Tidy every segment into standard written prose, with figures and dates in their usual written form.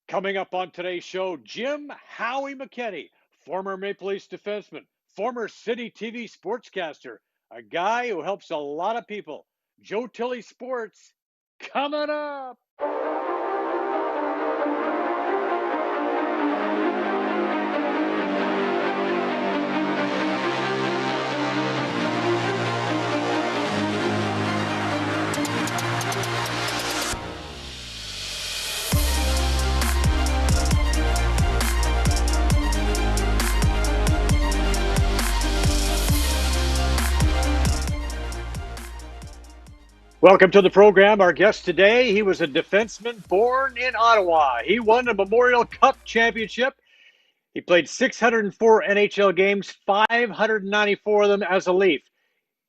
Coming up on today's show, Howie McKenny, former Maple Leafs defenseman, former City TV sportscaster, a guy who helps a lot of people. Joe Tilley Sports, coming up. Welcome to the program. Our guest today, he was a defenseman born in Ottawa. He won a Memorial Cup championship. He played 604 NHL games, 594 of them as a Leaf.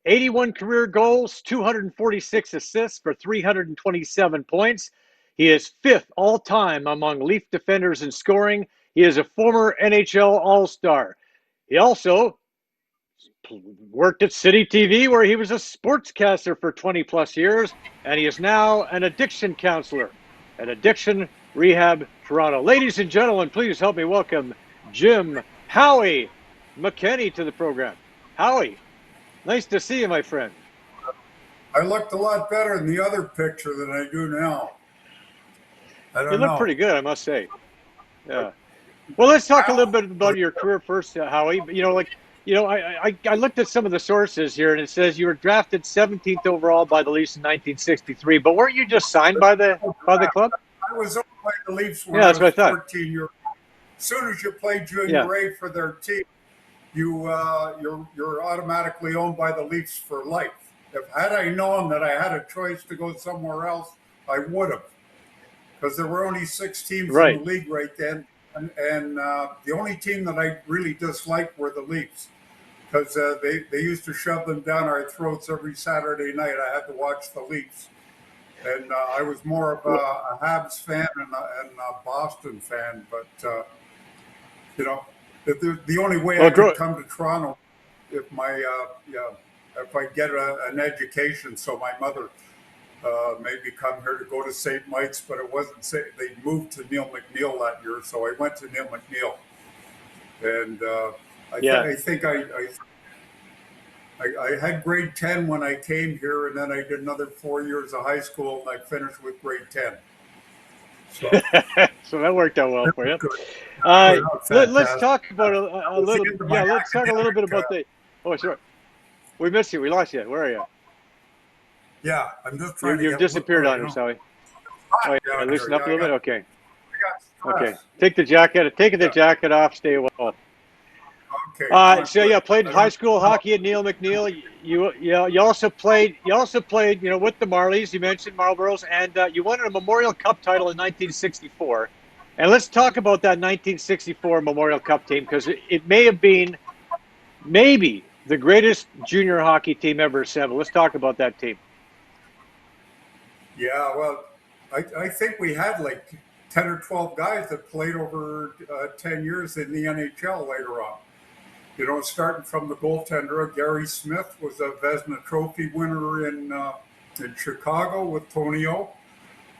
81 career goals, 246 assists for 327 points. He is fifth all-time among Leaf defenders in scoring. He is a former NHL All-Star. He also worked at City TV, where he was a sportscaster for 20 plus years, and he is now an addiction counselor at Addiction Rehab Toronto. Ladies and gentlemen, please help me welcome Howie McKenny to the program. Howie, nice to see you, my friend. I looked a lot better in the other picture than I do now. You look pretty good, I must say. Yeah. Well, let's talk a little bit about your career first, Howie. I looked at some of the sources here, and it says you were drafted 17th overall by the Leafs in 1963. But weren't you just signed by the club? I was owned by the Leafs when I was 14 years old. As soon as you play junior A for their team, you're automatically owned by the Leafs for life. Had I known that I had a choice to go somewhere else, I would have, because there were only 6 teams in the league right then. And the only team that I really disliked were the Leafs, because they used to shove them down our throats every Saturday night. I had to watch the Leafs, and I was more of a Habs fan and a Boston fan. But the only way I could come to Toronto if I get an education. So my mother maybe come here to go to St. Mike's, but it wasn't. They moved to Neil McNeil that year, so I went to Neil McNeil, and I think I had grade 10 when I came here, and then I did another 4 years of high school, and I finished with grade 10. So, so that worked out well for you. Let's talk about a little. Yeah, let's talk a little bit about the. Oh, sure. We missed you. We lost you. Where are you? Yeah, I'm just trying to. You've disappeared on us, Howie. Oh, yeah, loosen up a little bit. Okay. Okay. Take the jacket off. Stay well. Okay. So played high school hockey at Neil McNeil. You also played with the Marlies. You mentioned Marlboroughs, and you won a Memorial Cup title in 1964. And let's talk about that 1964 Memorial Cup team, because it may have been maybe the greatest junior hockey team ever assembled. Let's talk about that team. Yeah, well, I think we had like 10 or 12 guys that played over 10 years in the NHL later on. Starting from the goaltender, Gary Smith was a Vezina Trophy winner in Chicago with Tony O.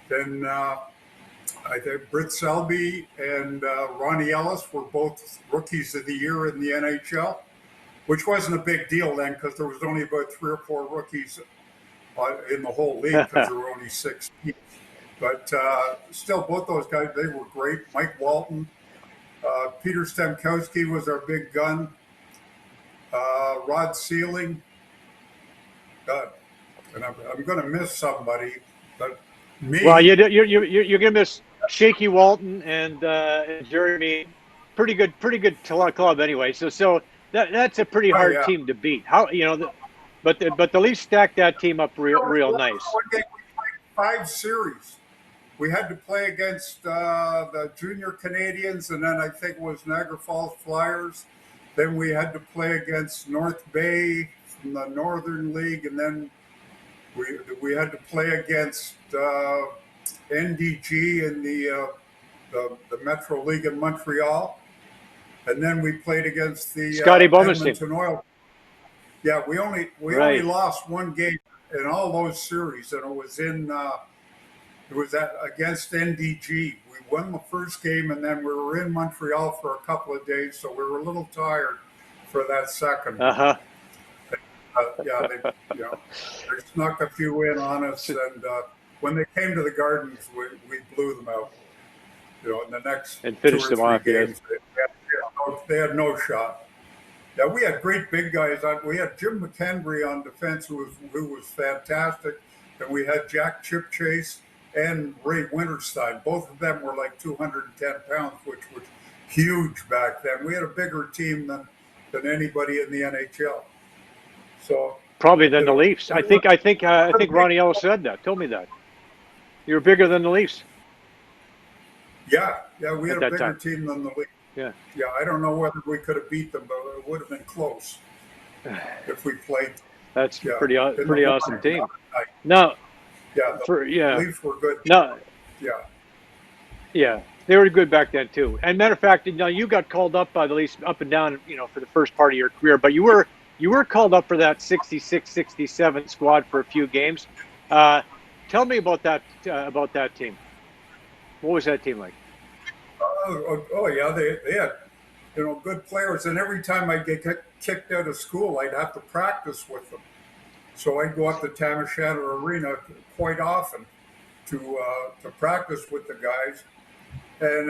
Then I think Britt Selby and Ronnie Ellis were both rookies of the year in the NHL, which wasn't a big deal then, because there was only about 3 or 4 rookies in the whole league, because there were only 6 teams. But still, both those guys, they were great. Mike Walton, Peter Stemkowski was our big gun. Rod Sealing. God, and I'm going to miss somebody, but me. Well, you're going to miss Shaky Walton and Jeremy. Pretty good club anyway. So that's a pretty hard team to beat. But the Leafs stacked that team up real nice. One game we played 5 series. We had to play against the Junior Canadians, and then I think it was Niagara Falls Flyers. Then we had to play against North Bay from the Northern League, and then we had to play against NDG in the Metro League in Montreal, and then we played against the Scotty Bowman's Edmonton Oil. Yeah, we only lost 1 game in all those series, and it was in It was against NDG. We won the first game, and then we were in Montreal for a couple of days, so we were a little tired for that second. Uh-huh. Yeah, they snuck a few in on us, and when they came to the Gardens, we blew them out. In the next And two finished or them three off, yes. games, they had no shot. Yeah, we had great big guys. We had Jim McKenny on defense, who was fantastic, and we had Jack Chip Chase and Ray Winterstein. Both of them were like 210 pounds, which was huge back then. We had a bigger team than anybody in the NHL. So probably than the Leafs. I think Ronnie Ellis said that. Told me that you were bigger than the Leafs. Yeah, we had a bigger time. team than the Leafs. Yeah. I don't know whether we could have beat them, but it would have been close if we played. That's pretty awesome team. No. The Leafs were good. No. Yeah, they were good back then too. And matter of fact, you got called up by the Leafs up and down, for the first part of your career, but you were called up for that 66-67 squad for a few games. Tell me about that team. What was that team like? Yeah, they had good players, and every time I'd get kicked out of school, I'd have to practice with them. So I'd go up to Tamashana Arena quite often to practice with the guys. And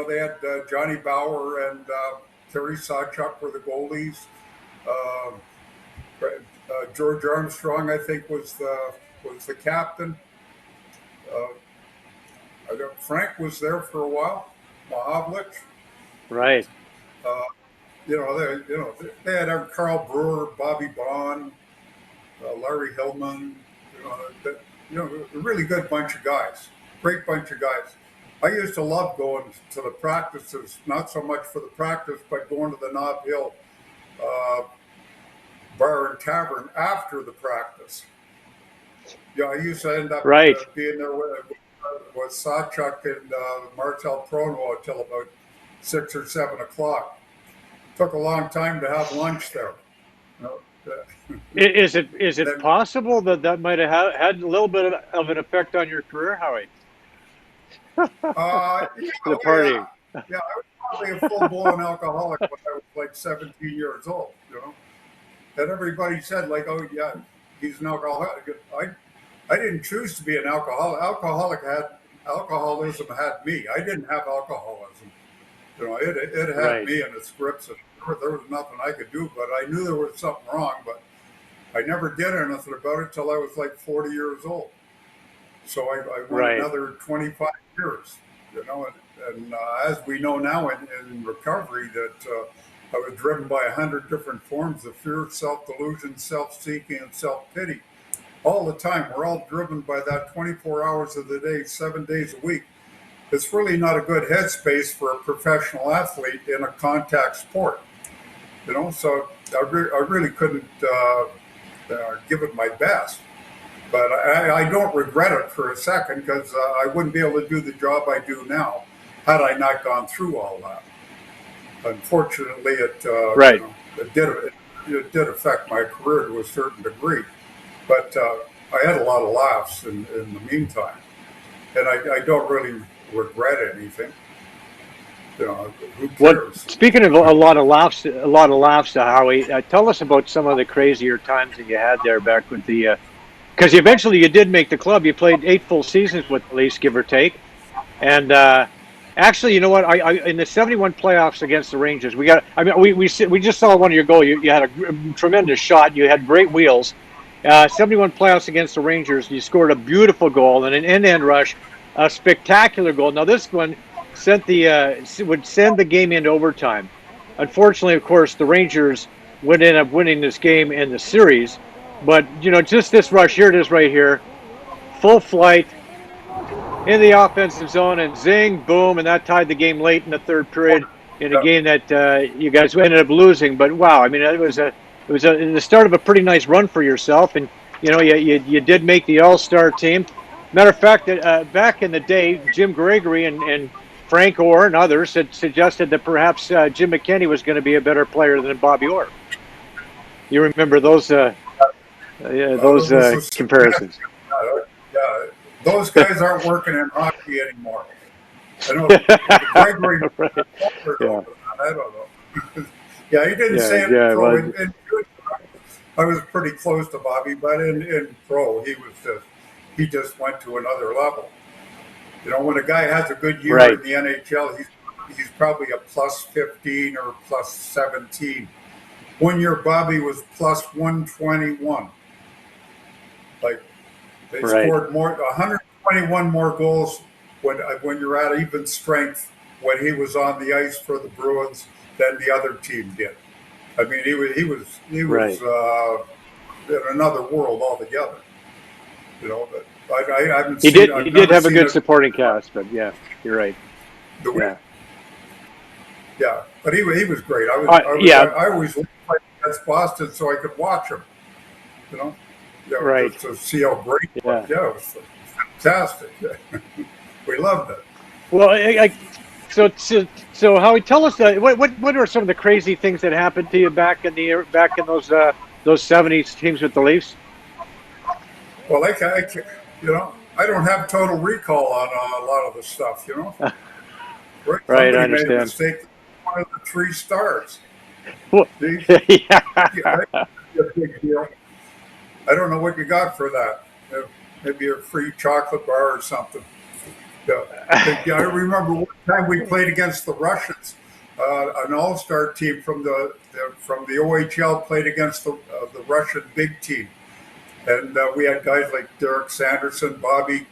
they had Johnny Bauer and Terry Sawchuk were the goalies. George Armstrong, I think, was the captain. Frank was there for a while. Mahavlich. Right. They had Carl Brewer, Bobby Bond, Larry Hillman. A really good bunch of guys. Great bunch of guys. I used to love going to the practices, not so much for the practice, but going to the Nob Hill Bar and Tavern after the practice. I used to end up being there with Sawchuk and Marcel Prono until about 6 or 7 o'clock. Took a long time to have lunch there. Is it possible that might have had a little bit of an effect on your career, Howie? The partying. I was probably a full-blown alcoholic when I was like 17 years old. And everybody said "Oh yeah, he's an alcoholic." I didn't choose to be an alcoholic. Alcoholism had me. I didn't have alcoholism. It had me in its grips. And there was nothing I could do, but I knew there was something wrong. But I never did anything about it till I was like 40 years old. So I went another 25 years. And as we know now in recovery, that I was driven by 100 different forms of fear, self-delusion, self-seeking, and self-pity. All the time. We're all driven by that 24 hours of the day, 7 days a week. It's really not a good headspace for a professional athlete in a contact sport. So I really couldn't give it my best. But I don't regret it for a second, because I wouldn't be able to do the job I do now had I not gone through all that. Unfortunately, it did affect my career to a certain degree. But I had a lot of laughs in the meantime, and I don't really regret anything. Who cares? Speaking of a lot of laughs, Howie, tell us about some of the crazier times that you had there back with the. Because eventually you did make the club. You played 8 full seasons with the Leafs, give or take, and actually, you know what? I in the '71 playoffs against the Rangers, we just saw one of your goals. You had a tremendous shot. You had great wheels. 71 playoffs against the Rangers, you scored a beautiful goal and an end-to-end rush, a spectacular goal. Now this one would send the game into overtime. Unfortunately, of course, the Rangers would end up winning this game in the series. But just this rush, here it is right here, full flight in the offensive zone, and zing, boom, and that tied the game late in the third period in a game that you guys ended up losing. But wow, I mean, it was the start of a pretty nice run for yourself, and you did make the All-Star team. Matter of fact, back in the day, Jim Gregory and Frank Orr and others had suggested that perhaps Jim McKenny was going to be a better player than Bobby Orr. You remember those comparisons? those guys aren't working in hockey anymore. I know Gregory. Right. Yeah. I don't know. Yeah, he didn't say it Yeah. in pro. Well, In I was pretty close to Bobby, but in pro, he just went to another level. You know, when a guy has a good year right. in the NHL, he's probably a plus 15 or plus 17. 1 year Bobby was plus 121. Like they Right. scored 121 more goals when you're at even strength when he was on the ice for the Bruins than the other team did. I mean, he Right. was in another world altogether. You know, but I haven't He seen. did. I've He did never have a seen good it. supporting cast, but yeah, you're right. The way, Yeah. yeah, but he was great. Yeah. I always liked playing against Boston so I could watch him. You know, Right. just to see how great he was. Yeah. Yeah, it was fantastic. We loved it. Well, so Howie, tell us what are some of the crazy things that happened to you back in those '70s teams with the Leafs? Well, I don't have total recall on a lot of the stuff. You know, right? Right. I Somebody made a understand. mistake. One of the 3 stars. Well, See, yeah. that's a big deal. I don't know what you got for that. Maybe a free chocolate bar or something. Yeah. I remember one time we played against the Russians. An all-star team from the OHL played against the Russian big team, and we had guys like Derek Sanderson, Bobby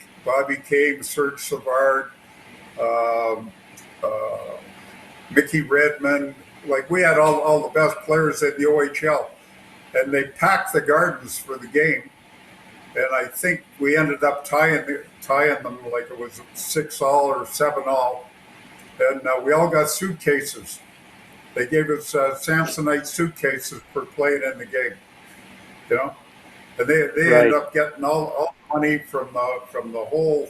Cave, Serge Savard, um, uh, Mickey Redmond. Like we had all the best players in the OHL, and they packed the gardens for the game. And I think we ended up tying them like it was 6-all or 7-all, and we all got suitcases. They gave us Samsonite suitcases for playing in the game, you know. And they ended Right. up getting all the money from the whole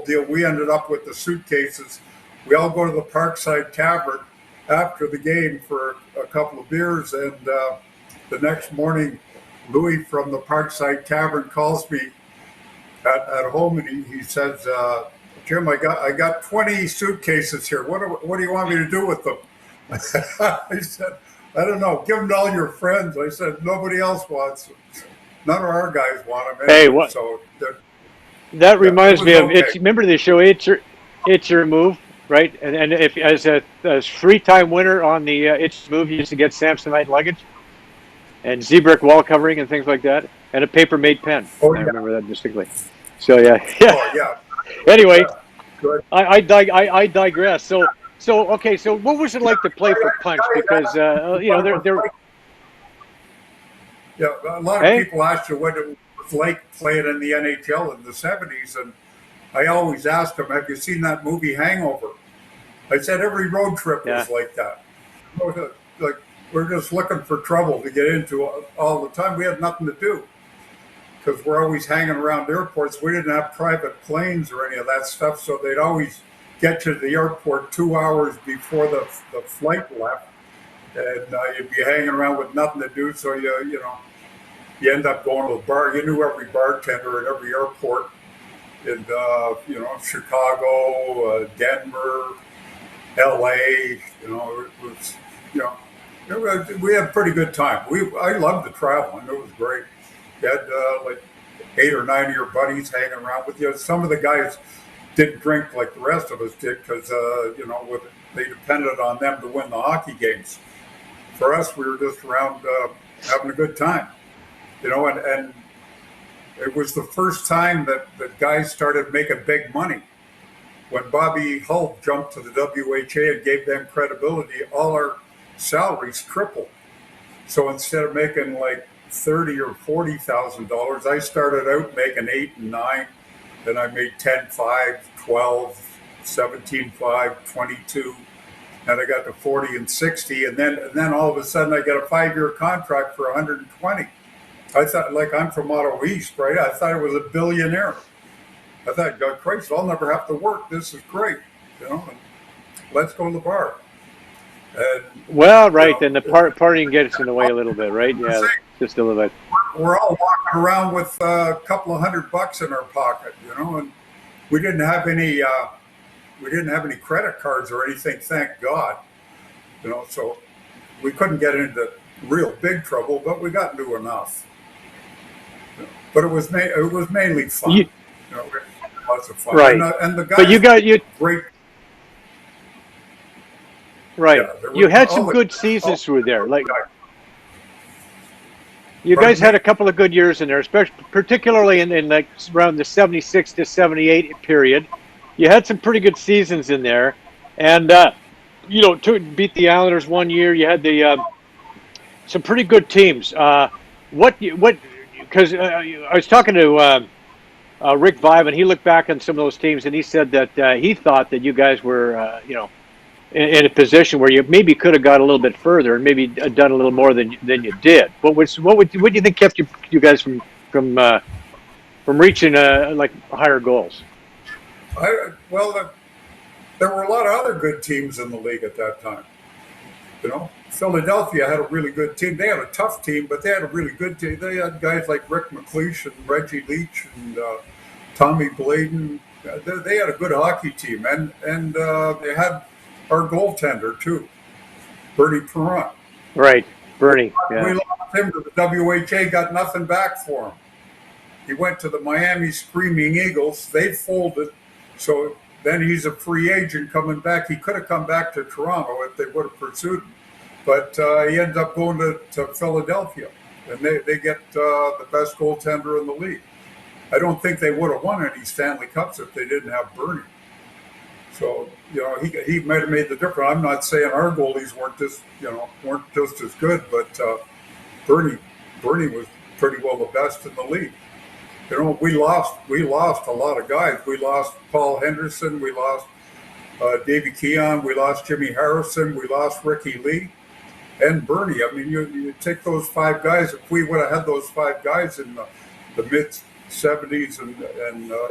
deal. We ended up with the suitcases. We all go to the Parkside Tavern after the game for a couple of beers, and the next morning, Louis from the Parkside Tavern calls me at home, and he says, "Jim, I got 20 suitcases here. What do you want me to do with them?" I said, "I don't know. Give them to all your friends." I said, "Nobody else wants them. None of our guys want them Hey, anyway." what So that yeah, it reminds was me of okay. it's. Remember the show It's Your Move, right? And if as a 3-time winner on the It's Your Move, you used to get Samsonite luggage and Z-brick wall covering and things like that, and a paper made pen. Oh I yeah. remember that distinctly. So yeah, yeah. Oh yeah. Anyway, Yeah. Good. I digress. So okay. So what was it like to play for Punch? Because they're Yeah, a lot of hey people ask you what it was like playing in the NHL in the '70s, and I always ask them, "Have you seen that movie Hangover?" I said every road trip yeah was like that. Like we're just looking for trouble to get into all the time. We had nothing to do because we're always hanging around airports. We didn't have private planes or any of that stuff, so they'd always get you to the airport 2 hours before the flight left, and you'd be hanging around with nothing to do. So you end up going to the bar. You knew every bartender at every airport in Chicago, Denver, L.A. We had a pretty good time. I loved the traveling. It was great. You had like 8 or 9 of your buddies hanging around with you. Some of the guys didn't drink like the rest of us did because they depended on them to win the hockey games. For us, we were just around having a good time. And it was the first time that guys started making big money. When Bobby Hull jumped to the WHA and gave them credibility, all our salaries tripled. So instead of making like $30,000 or $40,000, I started out making 8 and 9. Then I made 10.5, 12, 17.5, 22, and I got to 40 and 60, and then all of a sudden I got a 5-year contract for 120. I thought, like, I'm from Ottawa East, right? I thought I was a billionaire. I thought, God Christ, I'll never have to work. This is great, and let's go to the bar. And well you right. know, Then the partying gets in the way a little bit, right? Yeah. just a little bit. We're all walking around with a couple of $100 in our pocket, and we didn't have any credit cards or anything, thank God. So we couldn't get into real big trouble, but we got into enough. But it was mainly fun. You, We had lots of fun. right. And the guys, But you great. right. Yeah, You had some good seasons through there. Like you guys had a couple of good years in there, especially particularly in like around the 76 to 78 period. You had some pretty good seasons in there, and to beat the Islanders one year, you had the some pretty good teams. What? Because I was talking to Rick Vive, and he looked back on some of those teams, and he said that he thought that you guys were, in a position where you maybe could have got a little bit further and maybe done a little more than you did. What do you think kept you guys from reaching like higher goals? There were a lot of other good teams in the league at that time. Philadelphia had a really good team. They had a tough team, but they had a really good team. They had guys like Rick McLeish and Reggie Leach and Tommy Bladen. They had a good hockey team, and they had our goaltender too, Bernie Perron. Right, Bernie. Yeah. We lost him to the WHA. Got nothing back for him. He went to the Miami Screaming Eagles. They folded, so then he's a free agent coming back. He could have come back to Toronto if they would have pursued him. But he ended up going to Philadelphia, and they get the best goaltender in the league. I don't think they would have won any Stanley Cups if they didn't have Bernie. So he might have made the difference. I'm not saying our goalies weren't just as good, but Bernie was pretty well the best in the league. We lost a lot of guys. We lost Paul Henderson. We lost Davey Keon. We lost Jimmy Harrison. We lost Ricky Lee. And Bernie. I mean, you take those five guys. If we would have had those five guys in the mid '70s and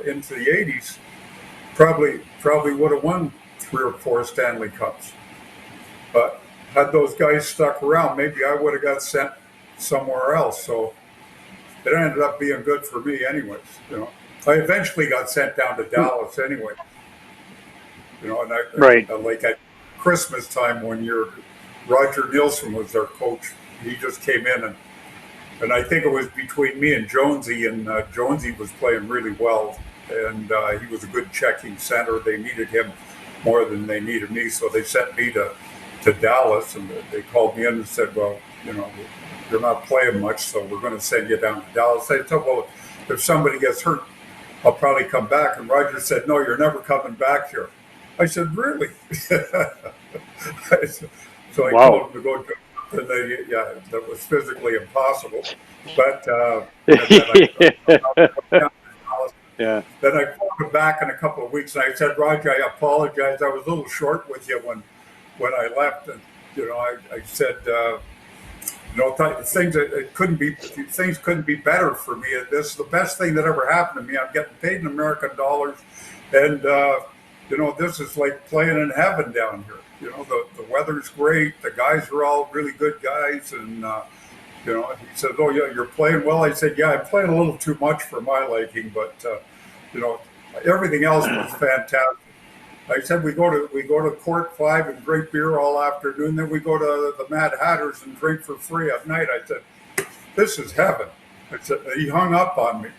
into the '80s, probably would have won 3 or 4 Stanley Cups. But had those guys stuck around, maybe I would have got sent somewhere else. So it ended up being good for me, anyways. I eventually got sent down to Dallas anyway. Right. Like at Christmas time when Roger Nielsen was their coach. He just came in and I think it was between me and Jonesy, and Jonesy was playing really well, and he was a good checking center. They needed him more than they needed me, so they sent me to Dallas, and they called me in and said, well, you're not playing much, so we're going to send you down to Dallas. I said, well, if somebody gets hurt, I'll probably come back. And Roger said, no, you're never coming back here. I said, really? So I told him to go do something that was physically impossible. But then I called him back in a couple of weeks, and I said, Roger, I apologize. I was a little short with you when I left. And, I said, things couldn't be better for me. This is the best thing that ever happened to me. I'm getting paid in American dollars, and this is like playing in heaven down here. The weather's great. The guys are all really good guys, and he said, "Oh yeah, you're playing well." I said, "Yeah, I'm playing a little too much for my liking, but everything else was fantastic." I said, we go to Court 5 and drink beer all afternoon. Then we go to the Mad Hatters and drink for free at night. I said, this is heaven. I said, he hung up on me.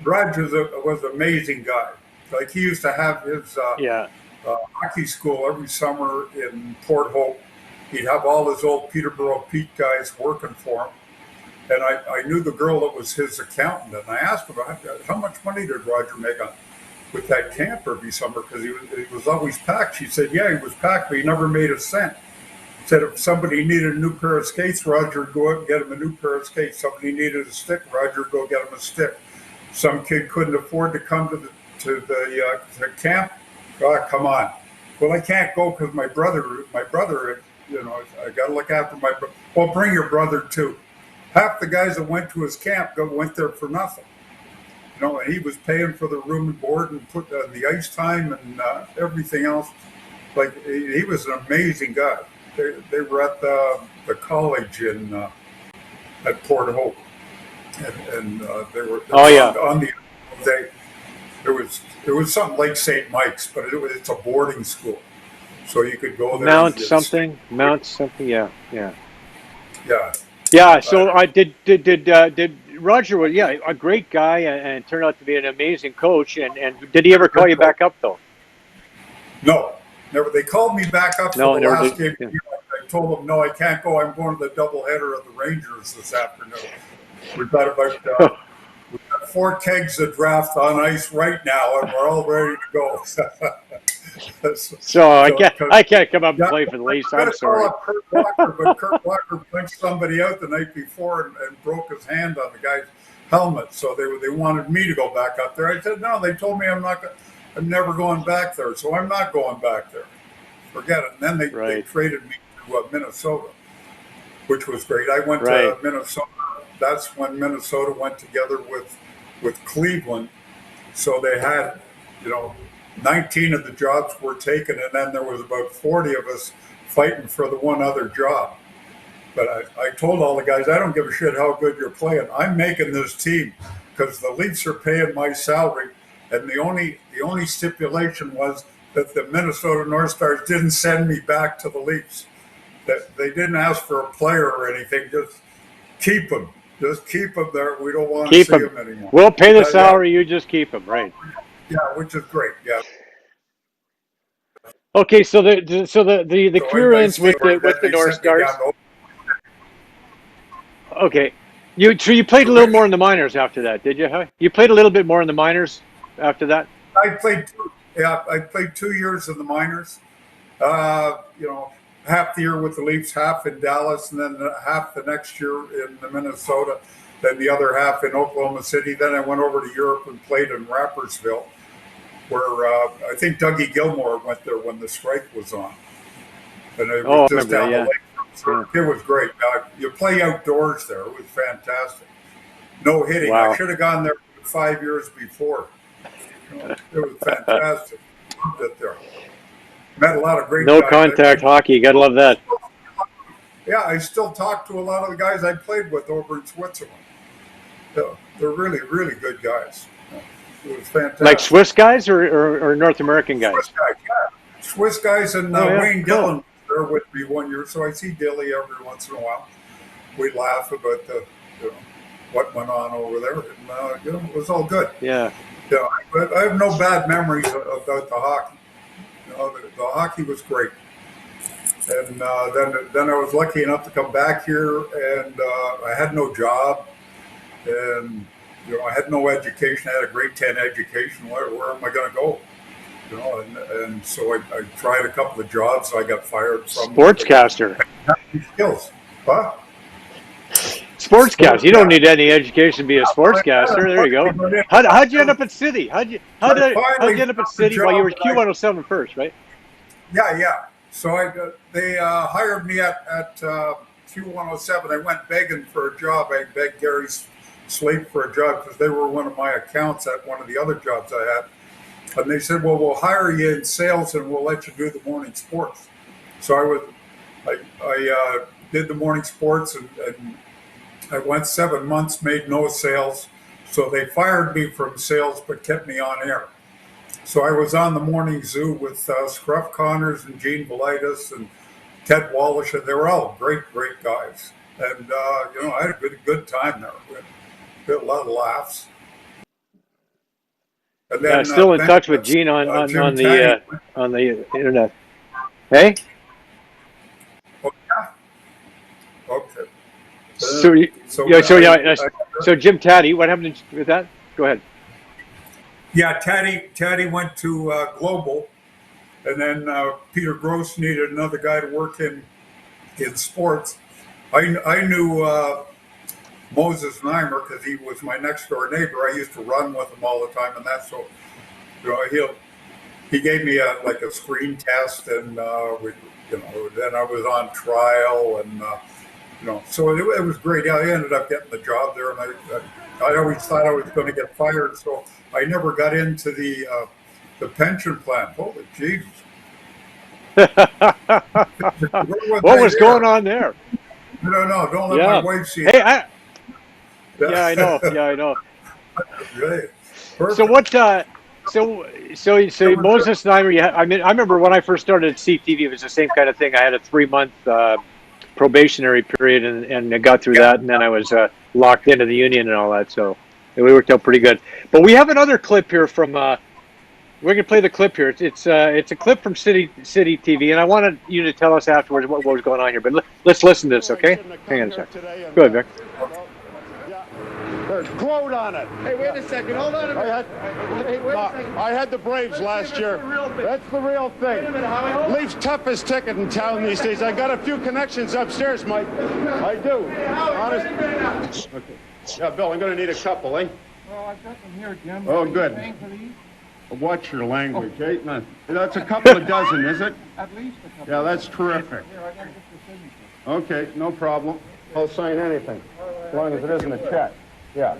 Rogers was an amazing guy. Like, he used to have his hockey school every summer in Port Hope. He'd have all his old Peterborough Pete guys working for him. And I knew the girl that was his accountant, and I asked him, how much money did Roger make with that camp every summer? Because he was always packed. She said, yeah, he was packed, but he never made a cent. Said if somebody needed a new pair of skates, Roger would go out and get him a new pair of skates. Somebody needed a stick, Roger would go get him a stick. Some kid couldn't afford to come to the camp. Oh, come on. Well, I can't go because my brother, I got to look after my brother. Well, bring your brother too. Half the guys that went to his camp went there for nothing. And he was paying for the room and board and put the ice time and everything else. Like, he was an amazing guy. they were at the college in at Port Hope, and they were Oh yeah, on the they it was something like St. Mike's, but it's a boarding school, so you could go there and you'd stay. Mount something. Yeah, yeah, Yeah, yeah. uh, So I did Roger was a great guy and turned out to be an amazing coach. And did he ever call good you coach. back up though? No, never. They called me back up for No, the never last did. game. Yeah. I told them no, I can't go. I'm going to the doubleheader of the Rangers this afternoon. We've got about 4 kegs of draft on ice right now, and we're all ready to go. So I so, can't I can't come up and play for the I Leafs. tried I'm to call sorry. up Kurt Walker, but Kurt Walker punched somebody out the night before and broke his hand on the guy's helmet. So they wanted me to go back up there. I said no. They told me I'm never going back there, so I'm not going back there. Forget it. And then they Right, traded me to Minnesota, which was great. I went right. to Minnesota. That's when Minnesota went together with Cleveland. So they had, 19 of the jobs were taken, and then there was about 40 of us fighting for the one other job. But I told all the guys, I don't give a shit how good you're playing. I'm making this team because the Leafs are paying my salary, and the only stipulation was that the Minnesota North Stars didn't send me back to the Leafs. That they didn't ask for a player or anything. Just keep him. Just keep him there. We don't want to Keep see him. him anymore. We'll pay the Yeah, salary. You just keep him. Right. yeah, which is great. Yeah. Okay. So the So career I ends stayed. Then with the they North sent me down Stars. to. Okay. You played a little more in the minors after that, did you? Huh? You played a little bit more in the minors after that. I played. Yeah, I played 2 years in the minors. Uh, you know, half the year with the Leafs, half in Dallas, and then half the next year in Minnesota. Then the other half in Oklahoma City. Then I went over to Europe and played in Rappersville, where I think Dougie Gilmore went there when the strike was on, and it was Oh, I just remember that. down the Yeah. lake from Yeah. Zurich. It was great. You play outdoors there. It was fantastic. No hitting. I Wow. should have gone there 5 years before. It was fantastic. Loved it there. Met a lot of great No guys. contact hockey. You gotta love that. Yeah, I still talk to a lot of the guys I played with over in Switzerland. They're really, really good guys. It was Like fantastic. Swiss guys or North American Swiss guys. guys, yeah. Swiss guys, and Oh yeah. Wayne Cool. Dillon was there with me 1 year, so I see Dilly every once in a while. We laugh about you know, what went on over there, and it was all good. Yeah. But I have no bad memories about the hockey. The hockey was great. And then I was lucky enough to come back here, and I had no job, and I had no education. I had a grade 10 education. Where am I going to go? And so I tried a couple of jobs. I got fired from them. Sportscaster. Skills, huh? Sportscaster. You don't Sportscaster. need any education to be a sportscaster. There you go. How'd you end up at City? I How'd finally you end up at found the City? Well, you job were that I Q107 first, right? Yeah. So they hired me at Q107. I went begging for a job. I begged Gary Slate for a job because they were one of my accounts at one of the other jobs I had. And they said, "Well, we'll hire you in sales and we'll let you do the morning sports." So I did the morning sports, and I went 7 months, made no sales. So they fired me from sales but kept me on air. So I was on the morning zoo with Scruff Connors and Gene Velitis and Ted Wallish, and they were all great, great guys. And I had a good time there. We had a lot of laughs. And Yeah, then still in touch with Gene Jim Taddy. on the internet. Hey, Oh, yeah? Okay. so So yeah, so Jim Taddy. What happened with that? Go ahead. yeah, Taddy went to Global, and then Peter Gross needed another guy to work in sports. I knew Moses Neimer because he was my next door neighbor. I used to run with him all the time, and that's so he gave me like a screen test, and then I was on trial, and so it was great. Yeah, I ended up getting the job there, and I always thought I was going to get fired, so I never got into the pension plan. Holy Jesus! Where was What I was going there? on there? I don't know. Don't let my Yeah. wife see it. Hey, yeah, I know. Yeah. Yeah, I know. Right. So Perfect. what? So It was good. Moses and I. I mean, I remember when I first started at CTV, it was the same kind of thing. I had a 3 month probationary period, and I got through Yeah. that, and then I was locked into the union and all that. So we worked out pretty good. But we have another clip here from. We're gonna play the clip here. It's a clip from City TV, and I wanted you to tell us afterwards what was going on here. But let's listen to this, okay? Hang on a sec. Go ahead, Vic. Quote on it. Hey, wait a second. Hold on a minute. Hey, wait a second. I had the Braves last year. That's the real thing. Wait a minute, Howie. Leafs toughest ticket in town these days. I got a few connections upstairs, Mike. I do. Honest. Okay. Yeah, Bill, I'm going to need a couple, eh? Well, I've got them here, Jim. Oh, good. Watch your language, eh? No, that's a couple of dozen, is it? At least a couple. Yeah, that's terrific. Here, I got to get your signature. Okay, no problem. I'll sign anything, as long as it isn't a check. Yeah.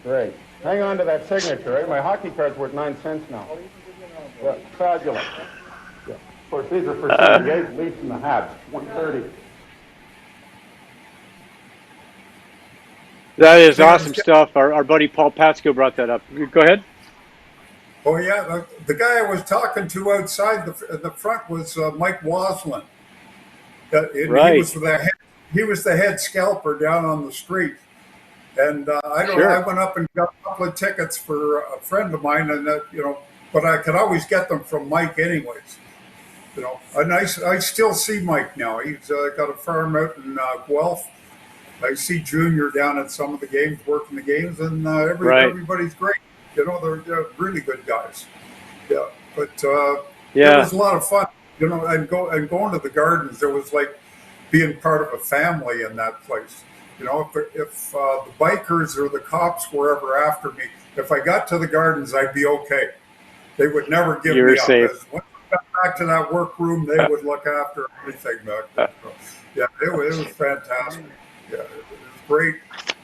Great. Hang on to that signature, eh? My hockey card's worth 9 cents now. Yeah, fabulous. Yeah. Of course, these are for San Leafs and the Habs. 130. That is awesome stuff. Our buddy Paul Patsko brought that up. Go ahead. Oh yeah. The guy I was talking to outside the front was Mike Waslin. Right. He was the head scalper down on the street. And I went up and got a couple of tickets for a friend of mine, and but I could always get them from Mike anyways. And I still see Mike now. He's got a farm out in Guelph. I see Junior down at some of the games, working the games, and everybody's great. They're really good guys. Yeah, but it was a lot of fun. And going to the Gardens, it was like being part of a family in that place. If the bikers or the cops were ever after me, if I got to the Gardens, I'd be okay. They would never give me up. Safe. When I got back to that workroom, they would look after everything back there. So, yeah, it was fantastic. Yeah, it was great.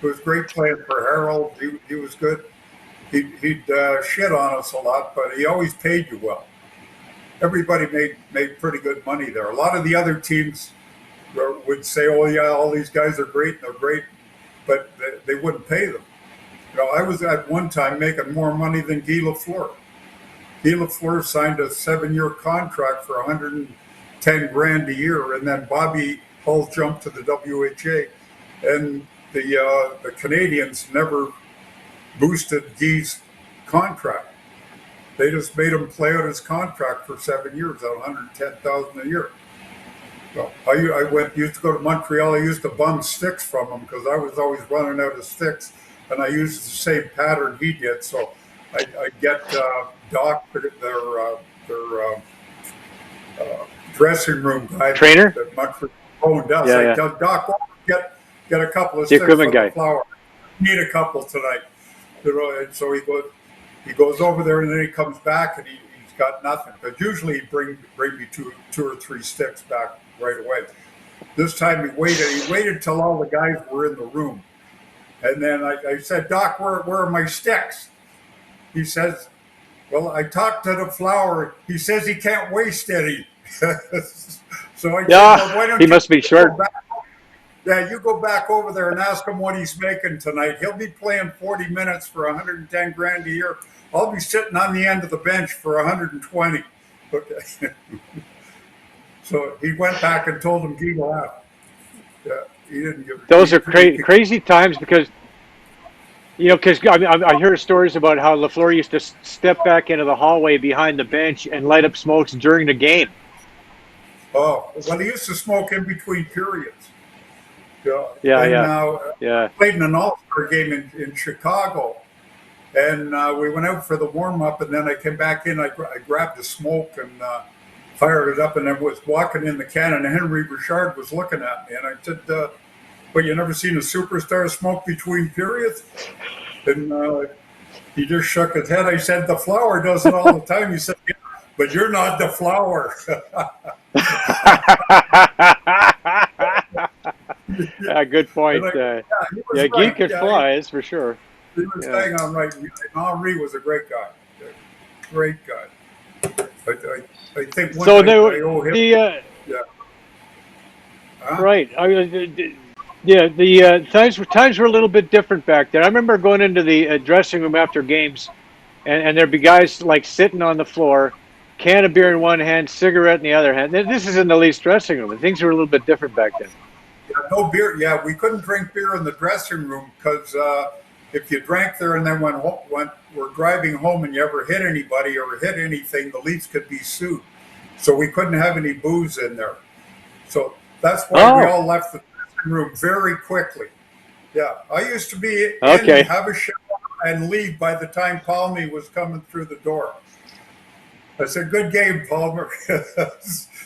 It was great playing for Harold. He was good. He'd shit on us a lot, but he always paid you well. Everybody made pretty good money there. A lot of the other teams would say, "Oh yeah, all these guys are great, and they're great," but they wouldn't pay them. I was at one time making more money than Guy Lafleur. Guy Lafleur signed a 7-year contract for $110,000 a year, and then Bobby Hull jumped to the WHA, and the Canadians never boosted Guy's contract. They just made him play out his contract for 7 years at $110,000 a year. So I used to go to Montreal. I used to bum sticks from him because I was always running out of sticks, and I used the same pattern he did. So I get Doc, their dressing room guy, Trainer? that Montreal owned us. Yeah. I tell Doc, get a couple of The sticks equipment for guy. the flower. Need a couple tonight. And so he goes over there, and then he comes back, and he's got nothing. But usually he'd bring me two or three sticks back right away. This time he waited till all the guys were in the room. And then I said, "Doc, where are my sticks?" He says, "Well, I talked to the flower. He says he can't waste any." So I said, "Well, why don't he must be short. You go back over there and ask him what he's making tonight. He'll be playing 40 minutes for $110,000 a year. I'll be sitting on the end of the bench for 120." Okay. So he went back and told him Guy laughed. Yeah, he didn't give. Those are crazy times because I hear stories about how Lafleur used to step back into the hallway behind the bench and light up smokes during the game. Oh, well, he used to smoke in between periods. Yeah. Played in an all-star game in Chicago, and we went out for the warm-up, and then I came back in. I grabbed a smoke and fired it up, and I was walking in the cannon, and Henry Richard was looking at me, and I said, "Well, you never seen a superstar smoke between periods?" And he just shook his head. I said, "The flower does it all the time." He said, "Yeah, but you're not the flower." Good point. Guy could fly, that's for sure. He was hanging on right. Henri was a great guy. Great guy. I think one So I they owe him. the Yeah. Huh? right. Yeah, the times were a little bit different back then. I remember going into the dressing room after games, and there'd be guys like sitting on the floor, can of beer in one hand, cigarette in the other hand. This is in the Leafs dressing room, and things were a little bit different back then. Yeah, no beer. Yeah, we couldn't drink beer in the dressing room because if you drank there and then were driving home and you ever hit anybody or hit anything, the Leafs could be sued. So we couldn't have any booze in there. So that's why we Oh, all left the dressing room very quickly. Yeah, I used to be in, okay. have a shower, and leave by the time Palmy was coming through the door. I said, "Good game, Palmer.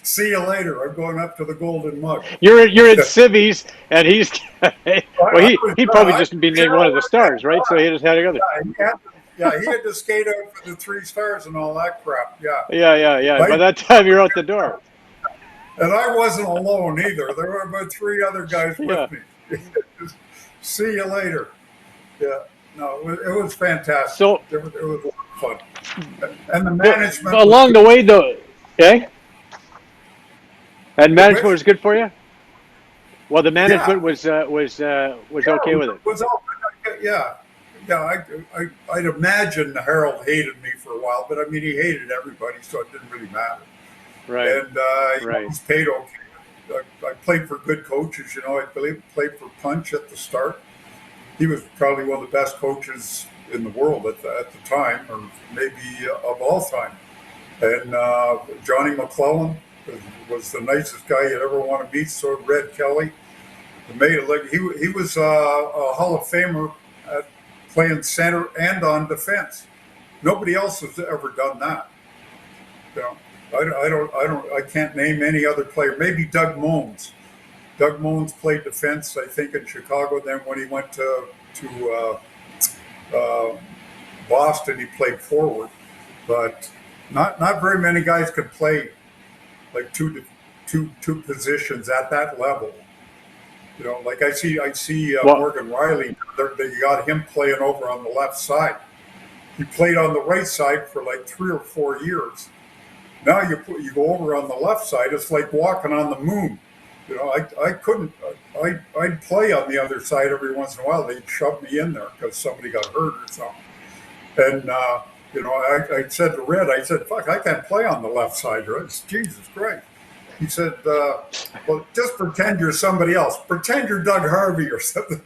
See you later. I'm going up to the Golden Mug." You're in civvies, and he's well. He probably I just be was there named one of the at that stars, right? So he just had another. he had to skate out for the 3 stars and all that crap. Yeah. Yeah. By Right? that time, you're out the door. And I wasn't alone either. There were about 3 other guys Yeah. with me. See you later. Yeah. No, it was fantastic. So It was a lot of fun. And the management was along good. the way, though, okay, and management Which, was good for you. Well, the management yeah, was yeah, okay with it. was all, yeah, yeah. I'd imagine Harold hated me for a while, but I mean, he hated everybody, so it didn't really matter. Right. And Right. he's paid okay. I played for good coaches. I believe played for Punch at the start. He was probably one of the best coaches in the world at the time, or maybe of all time. And Johnny McClellan was the nicest guy you'd ever want to meet. So Red Kelly, he was a Hall of Famer at playing center and on defense. Nobody else has ever done that. You know, I can't name any other player. Maybe Doug Moans. Doug Moans played defense, I think, in Chicago. Then when he went to Boston, he played forward. But not very many guys could play like two positions at that level. Like I see Well, Morgan Riley. They got him playing over on the left side. He played on the right side for like 3 or 4 years. Now you go over on the left side. It's like walking on the moon. I couldn't. I'd play on the other side every once in a while. They'd shove me in there because somebody got hurt or something. And I said to Red, I said, "Fuck, I can't play on the left side." Red, Jesus Christ. He said, "Well, just pretend you're somebody else. Pretend you're Doug Harvey or something."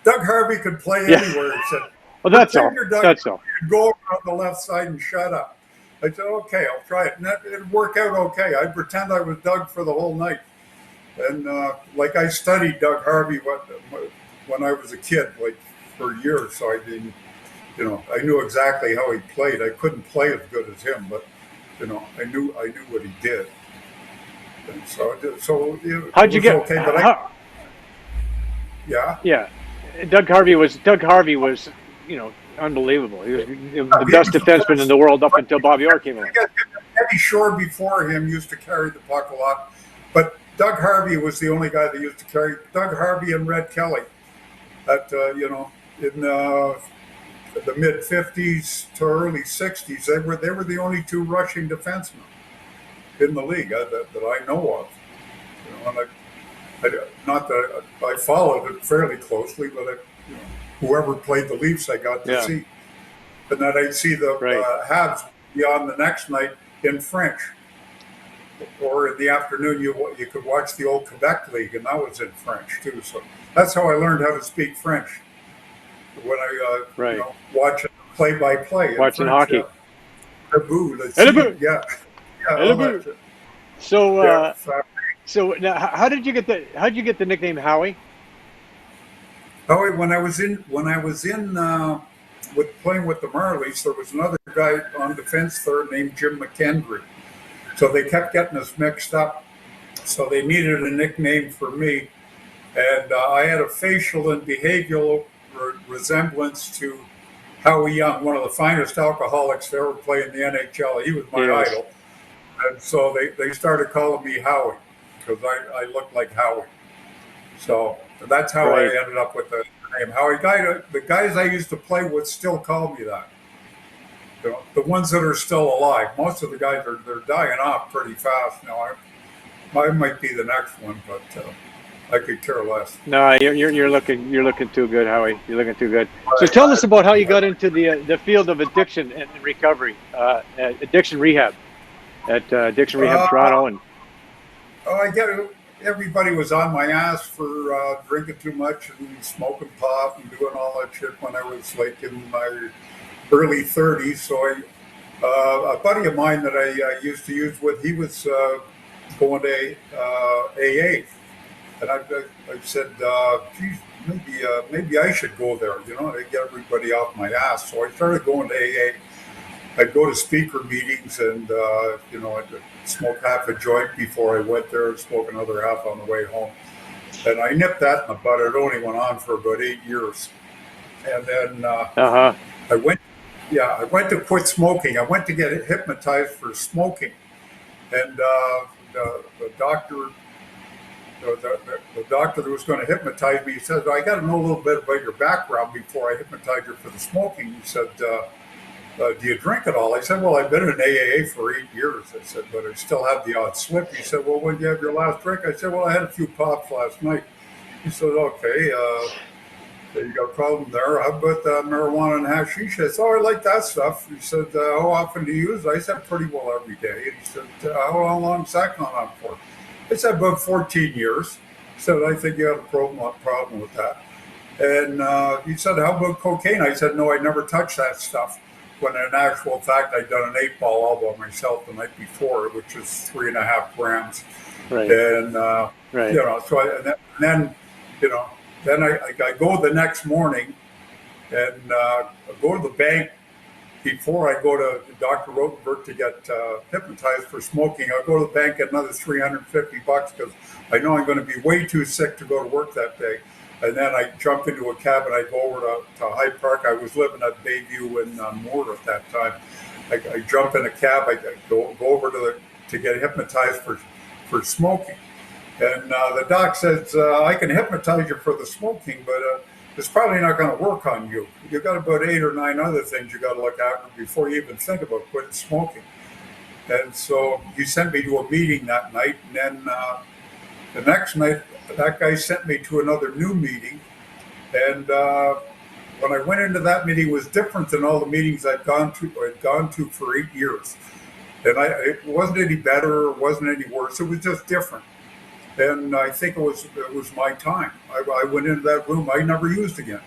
Doug Harvey could play yeah. anywhere. He said, Well, that's "Pretend all. you're Doug That's Harvey all. and go over on the left side and shut up." I said, "Okay, I'll try it." And it'd work out okay. I'd pretend I was Doug for the whole night. And like I studied Doug Harvey when I was a kid, like for years. So I didn't, I knew exactly how he played. I couldn't play as good as him, but I knew what he did. And so it How'd you was get? okay. But yeah, Yeah, Doug Harvey was, unbelievable. He was the he best was the defenseman in best. the world up until Bobby Orr came along. Eddie Shore before him used to carry the puck a lot, but Doug Harvey was the only guy that used to carry. Doug Harvey and Red Kelly, at in the mid '50s to early '60s, they were the only two rushing defensemen in the league that I know of. And not that I followed it fairly closely, but whoever played the Leafs, I got to Yeah. see. And then I'd see the Right. Habs be on the next night in French. Or in the afternoon, you could watch the old Quebec League, and that was in French too. So that's how I learned how to speak French when I Right. watch play-by-play in Watching French. hockey. Yeah. Debout, let's Et le see. but. Yeah, yeah, Et le all that but. shit. So, Yeah, now, how did you get the nickname Howie? Oh, when I was in with playing with the Marlies, there was another guy on defense third named Jim McKenny. So they kept getting us mixed up. So they needed a nickname for me, and I had a facial and behavioral resemblance to Howie Young, one of the finest alcoholics to ever play in the NHL. He was my Yes. idol, and so they started calling me Howie because I looked like Howie. So that's how Right. I ended up with the name Howie. The guys I used to play with still call me that. the ones that are still alive. Most of the guys they're dying off pretty fast now. I might be the next one, but I could care less. No, you're looking too good, Howie. You're looking too good. So tell us about how you got into the field of addiction and recovery, addiction rehab at Addiction Rehab Toronto, and I get it. Everybody was on my ass for drinking too much and smoking pot and doing all that shit when I was like in my early 30s. So a buddy of mine that I used to use with, he was going to AA, and I said, geez, maybe I should go there, to get everybody off my ass. So I started going to AA. I'd go to speaker meetings and, I'd smoke half a joint before I went there and smoke another half on the way home. And I nipped that in the bud. It only went on for about 8 years. And then I went to quit smoking. I went to get hypnotized for smoking. And the doctor that was going to hypnotize me, he said, I got to know a little bit about your background before I hypnotize you for the smoking. He said, do you drink at all? I said, well, I've been in AA for 8 years. I said, but I still have the odd slip. He said, well, when did you have your last drink? I said, well, I had a few pops last night. He said, okay, you got a problem there. How about marijuana and hashish? I said, oh, I like that stuff. He said, how often do you use it? I said, pretty well every day. And he said, how long is that gone on for? I said, about 14 years. He said, I think you have a problem with that. And he said, how about cocaine? I said, no, I never touched that stuff. When in actual fact, I'd done an 8-ball all by myself the night before, which is 3.5 grams. right, And, right, so then I go the next morning and go to the bank before I go to Dr. Rotenberg to get hypnotized for smoking. I'll go to the bank, get another $350 because I know I'm going to be way too sick to go to work that day. And then I jump into a cab and I go over to Hyde Park. I was living at Bayview in Moore at that time. I jump in a cab. I go over to get hypnotized for smoking. And the doc says, I can hypnotize you for the smoking, but it's probably not going to work on you. You've got about 8 or 9 other things you got to look after before you even think about quitting smoking. And so he sent me to a meeting that night. And then the next night, that guy sent me to another new meeting. And when I went into that meeting, it was different than all the meetings I'd gone to for 8 years. And it wasn't any better, it wasn't any worse. It was just different. And I think it was my time. I went into that room. I never used again.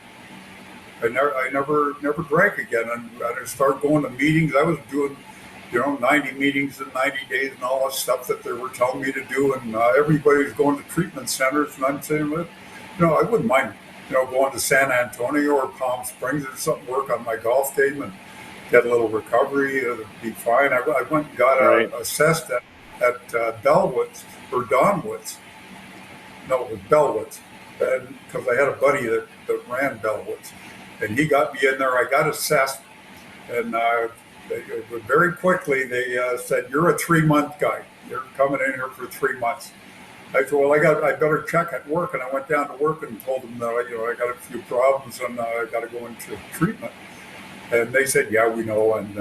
I never drank again. And I started going to meetings. I was doing 90 meetings in 90 days and all that stuff that they were telling me to do. And everybody was going to treatment centers. And I'm saying, I wouldn't mind, going to San Antonio or Palm Springs or something, work on my golf game and get a little recovery. It'd be fine. I went and got assessed at Bellwoods or Donwoods. No, it was Bellwoods. And because I had a buddy that ran Bellwoods. And he got me in there. I got assessed. And very quickly, they said, you're a 3-month guy. You're coming in here for 3 months. I said, well, I better check at work. And I went down to work and told them that, I got a few problems and I got to go into treatment. And they said, yeah, we know. And,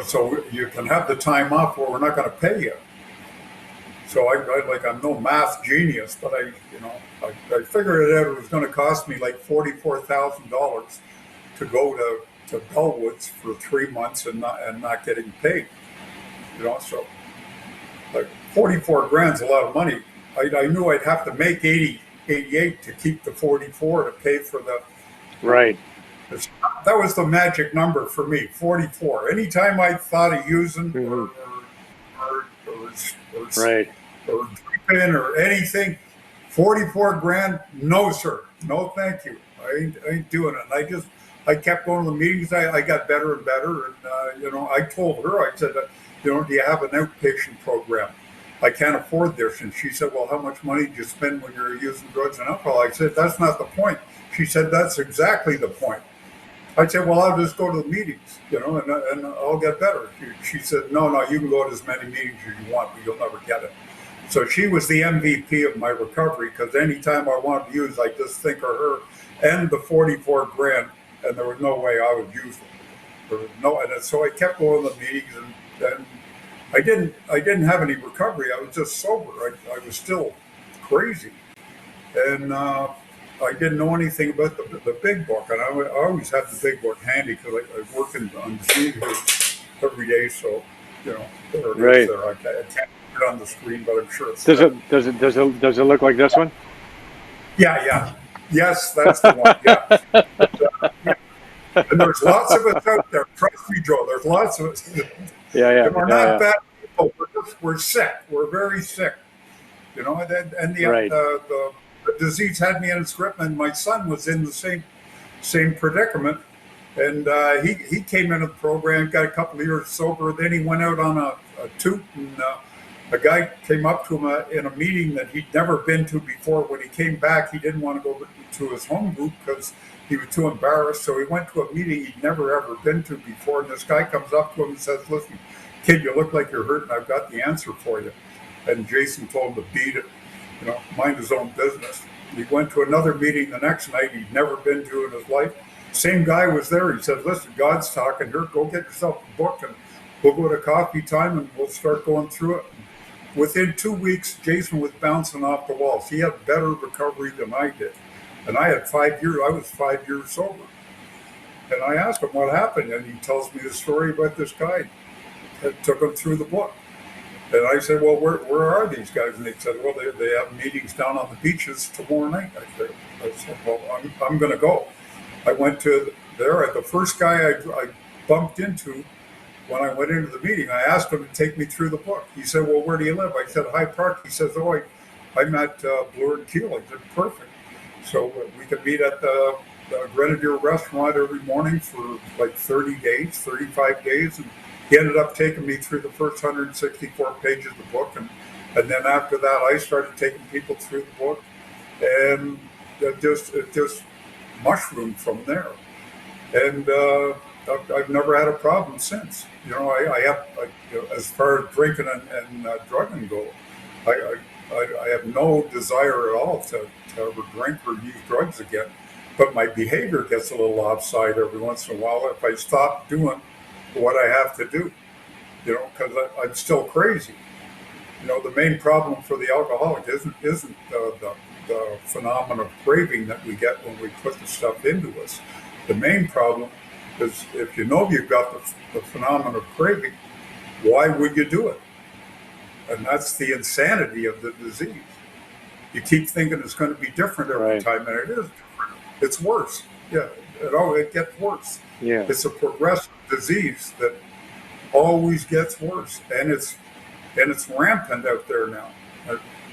so you can have the time off or we're not going to pay you. So I'm no math genius, but I figured it out. It was going to cost me like $44,000 to go to Bellwoods for 3 months and not getting paid. So like 44 grand's a lot of money. I knew I'd have to make 88 to keep the 44 to pay for the right. That was the magic number for me, 44. Anytime I thought of using or drinking or anything, 44 grand, no sir, no thank you. I ain't doing it. I kept going to the meetings. I got better and better. And, I told her, I said, do you have an outpatient program? I can't afford this. And she said, well, how much money do you spend when you're using drugs and alcohol? I said, that's not the point. She said, that's exactly the point. I said, well, I'll just go to the meetings, and I'll get better. She said, no, you can go to as many meetings as you want, but you'll never get it. So she was the MVP of my recovery because anytime I wanted to use, I just think of her and the 44 grand and there was no way I would use them. There was no, and so I kept going to the meetings, and I didn't have any recovery. I was just sober. I was still crazy, and I didn't know anything about the big book, and I always had the big book handy because I work on Zoom here every day. So, you know, there it Right. is there. I can't put it on the screen, but I'm sure it's Does there. it look like this one? Yeah. Yes, that's the one. Yeah. Yeah. And there's lots of us out there. Trust me, Joe. There's lots of us. Yeah. And we're not bad people. We're sick. We're very sick. You know, and Right. the disease had me in its grip, and my son was in the same predicament. And he came into the program, got a couple of years sober. Then he went out on a toot, and a guy came up to him in a meeting that he'd never been to before. When he came back, he didn't want to go to his home group because he was too embarrassed. So he went to a meeting he'd never ever been to before. And this guy comes up to him and says, "Listen, kid, you look like you're hurting. I've got the answer for you." And Jason told him to beat it, you know, mind his own business. He went to another meeting the next night he'd never been to in his life. Same guy was there. He said, "Listen, God's talking here. Go get yourself a book and we'll go to coffee time and we'll start going through it." Within 2 weeks, Jason was bouncing off the walls. He had better recovery than I did. And I had 5 years. I was 5 years sober. And I asked him what happened. And he tells me the story about this guy that took him through the book. And I said, "Well, where are these guys?" And he said, "Well, they have meetings down on the beaches tomorrow night." I said, "Well, I'm going to go." I went to there. The first guy I bumped into when I went into the meeting, I asked him to take me through the book. He said, "Well, where do you live?" I said, "Hyde Park." He says, "Oh, I'm at Bloor and Keel." I said, "Perfect." So we could meet at the Grenadier restaurant every morning for like 30 days, 35 days. And he ended up taking me through the first 164 pages of the book. And then after that, I started taking people through the book. And it just mushroomed from there. And I've never had a problem since. You know, you know, as far as drinking and drugging go, I have no desire at all to ever drink or use drugs again. But my behavior gets a little offside every once in a while if I stop doing what I have to do, you know, because I'm still crazy. You know, the main problem for the alcoholic isn't the phenomenon of craving that we get when we put the stuff into us. The main problem is if you know you've got the phenomenon of craving, why would you do it? And that's the insanity of the disease. You keep thinking it's going to be different every Right. time, and it is different. It's worse. Yeah, it gets worse. Yeah. It's a progressive disease that always gets worse, and it's rampant out there now.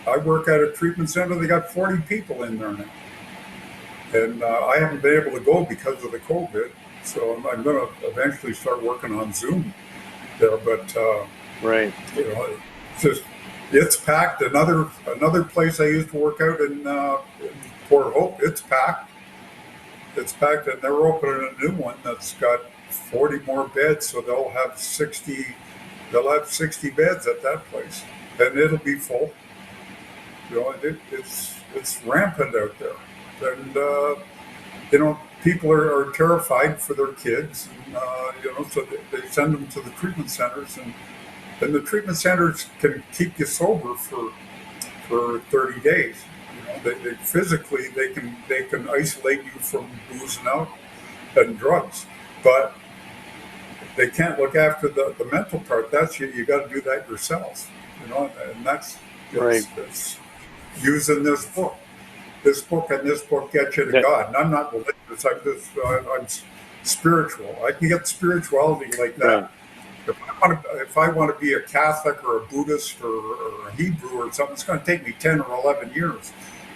I work at a treatment center. They got 40 people in there now, and I haven't been able to go because of the COVID. So I'm going to eventually start working on Zoom there. But Right. you know, it's packed. Another place I used to work out in Port Hope. It's packed. It's packed, and they're opening a new one that's got 40 more beds, so they'll have 60. They'll have 60 beds at that place, and it'll be full. You know, it's rampant out there, and you know, people are terrified for their kids, and you know, so they send them to the treatment centers, and the treatment centers can keep you sober for 30 days. You know, they physically they can isolate you from boozing out and drugs, but they can't look after the mental part. That's you got to do that yourself. You know, and that's Right. it's using this book. This book and this book get you to That- God. And I'm not religious. I'm spiritual. I can get spirituality like that. Right. If I want to be a Catholic or a Buddhist or a Hebrew or something, it's going to take me 10 or 11 years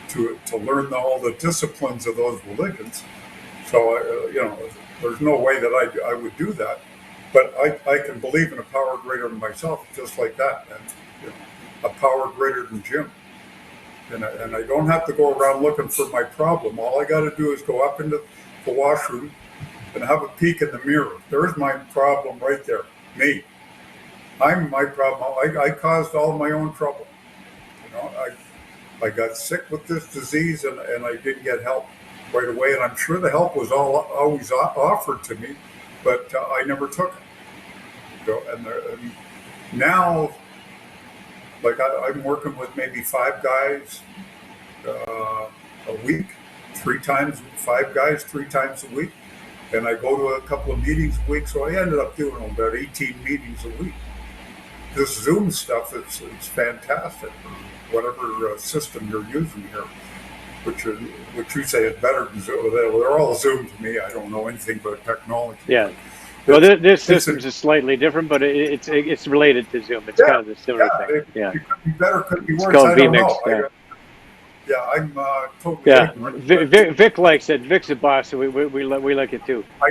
to learn all the disciplines of those religions. So you know, there's no way that I would do that. But I can believe in a power greater than myself, just like that, and you know, a power greater than Jim. And I don't have to go around looking for my problem. All I got to do is go up into the washroom and have a peek in the mirror. There's my problem right there. Me. I'm my problem. I caused all my own trouble. You know, I got sick with this disease and I didn't get help. right away, and I'm sure the help was always offered to me, but I never took it. And now, like I'm working with maybe 5 guys a week, 5 guys 3 times a week, and I go to a couple of meetings a week. So I ended up doing about 18 meetings a week. This Zoom stuff, it's fantastic. Whatever system you're using here, which you say is better than Zoom. They're all Zoom to me. I don't know anything about technology. Yeah. Well, this system is slightly different, but it's related to Zoom. It's kind of the similar thing. It could be better, could be worse. It's called I don't vMix. know. I'm totally ignorant. Vic likes it. Vic's a boss, so we like it too. I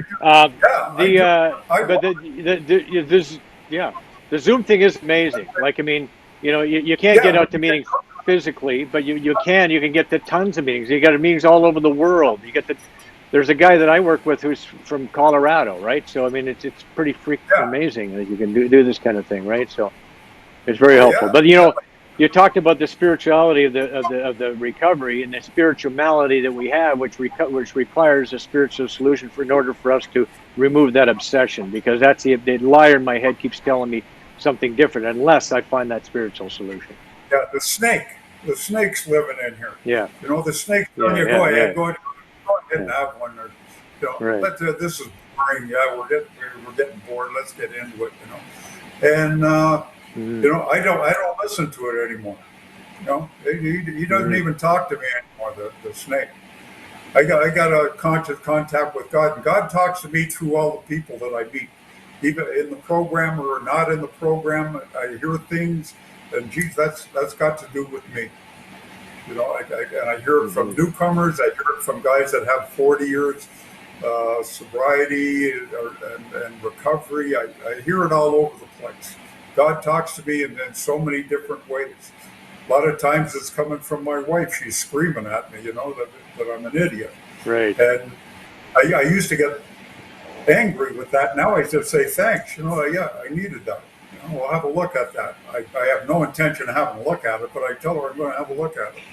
do. The Zoom thing is amazing. Like, I mean, you can't get out to meetings physically, but you can get to tons of meetings. You got meetings all over the world. There's a guy that I work with who's from Colorado, right? So I mean, it's pretty freaking amazing that you can do this kind of thing, right? So it's very helpful. But you talked about the spirituality of the recovery and the spirituality that we have, which requires a spiritual solution in order for us to remove that obsession, because that's the liar in my head keeps telling me something different unless I find that spiritual solution. Yeah, the snake's living in here. Yeah, the snake's telling you go ahead and have one. Or, right. This is boring. Yeah, we're getting bored. Let's get into it. And I don't listen to it anymore. He doesn't even talk to me anymore. The snake. I got a conscious contact with God, and God talks to me through all the people that I meet, even in the program or not in the program. I hear things, and geez, that's got to do with me. And I hear it from newcomers. I hear it from guys that have 40 years sobriety and recovery. I hear it all over the place. God talks to me in so many different ways. A lot of times it's coming from my wife. She's screaming at me, that I'm an idiot. Right. And I used to get angry with that. Now I just say thanks. I needed that. We'll have a look at that. I have no intention of having a look at it, but I tell her I'm going to have a look at it.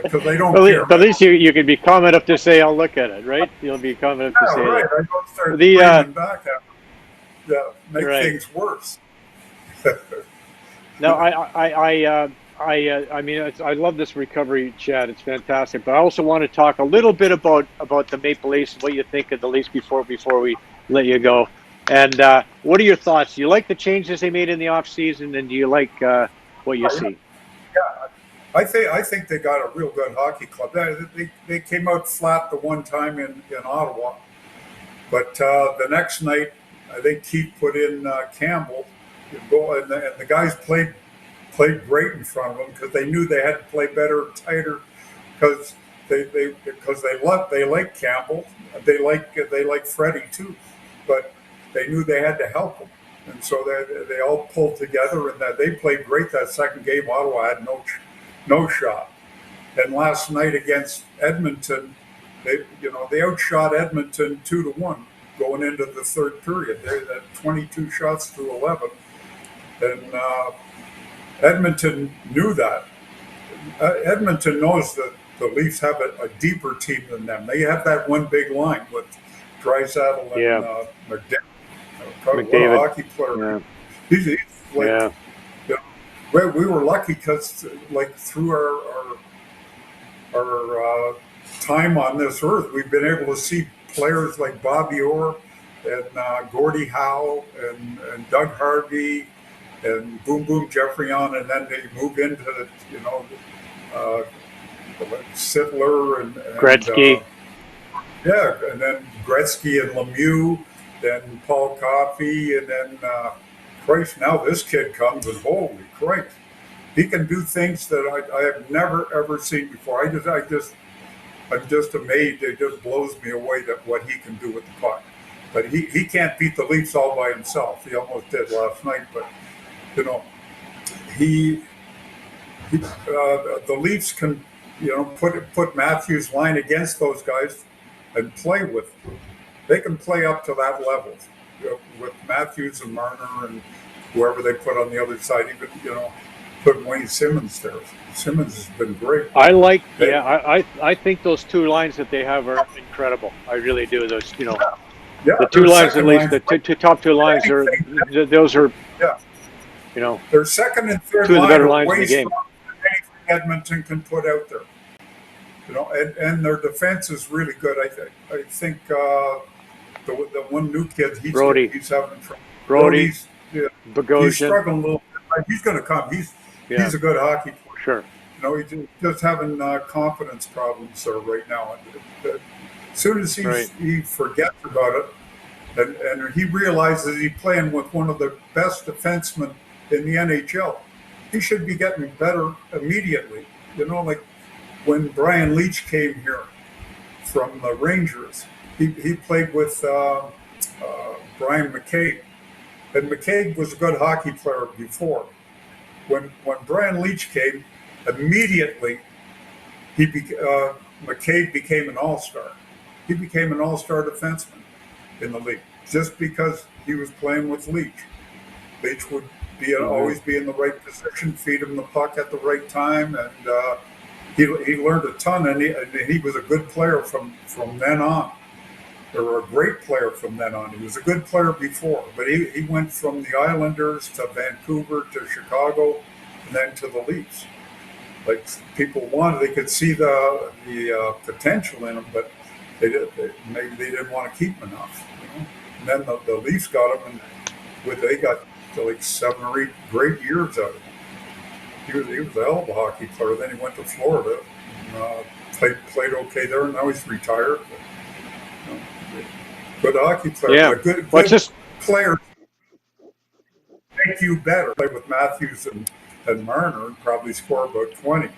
Because they don't care. But at least you can be calm enough to say, I'll look at it, right? You'll be calm enough to say right. that. I don't start screaming back at them. Make things worse. No, I mean, I love this recovery chat. It's fantastic. But I also want to talk a little bit about the Maple Leafs and what you think of the Leafs before we let you go. And what are your thoughts? Do you like the changes they made in the off season, and do you like what you see? Yeah, I think they got a real good hockey club. They came out flat the one time in Ottawa, but the next night I think Keith put in Campbell. And the guys played great in front of them because they knew they had to play better, tighter, because they like Campbell, they like Freddie too, but they knew they had to help him, and so they all pulled together and they played great that second game. Ottawa had no shot, and last night against Edmonton, they outshot Edmonton 2-1 going into the third period. They had 22 shots to 11. And Edmonton knew that. Edmonton knows that the Leafs have a deeper team than them. They have that one big line with Draisaitl and McDavid. What a hockey player. Yeah. He's like, we were lucky because, like, through our time on this earth, we've been able to see players like Bobby Orr and Gordie Howe and Doug Harvey and Boom Boom Geoffrion, and then they move into Sittler and Gretzky. And then Gretzky and Lemieux, then Paul Coffey, and then Christ. Now this kid comes and holy Christ, he can do things that I have never ever seen before. I'm just amazed. It just blows me away that what he can do with the puck. But he can't beat the Leafs all by himself. He almost did last night, but. The Leafs can, put Matthews' line against those guys and play with them. They can play up to that level with Matthews and Marner and whoever they put on the other side. Even put Wayne Simmons there. Simmons has been great. I think those two lines that they have are incredible. I really do. Those, Yeah, the two their lines at second least, line. the top two lines are, those are, Yeah, their second and third two of the line better are lines in way the game. stronger than anything Edmonton can put out there. And their defense is really good. I think the one new kid Brody. he's having trouble. Brody, He's Bogosian. struggling a little bit. He's going to come. He's a good hockey player. Sure. He's just having confidence problems there right now. As soon as he forgets about it, and he realizes he's playing with one of the best defensemen in the NHL, he should be getting better immediately. Like when Brian Leach came here from the Rangers, he played with Brian McKenny. And McCabe was a good hockey player before. When Brian Leach came, immediately McCabe became an all-star. He became an all-star defenseman in the league just because he was playing with Leach. Leach would always be in the right position, feed him the puck at the right time, and he learned a ton. And he was a good player from then on. Or a great player from then on. He was a good player before, but he went from the Islanders to Vancouver to Chicago, and then to the Leafs. Like people they could see the potential in him, but maybe they didn't want to keep him enough. And then the Leafs got him, and they got like 7 or 8 great years out of him. He was a hell of a hockey player. Then he went to Florida, and, played okay there, and now he's retired. Good hockey player. Yeah. Good players make you better. Play with Matthews and Marner and probably score about 20.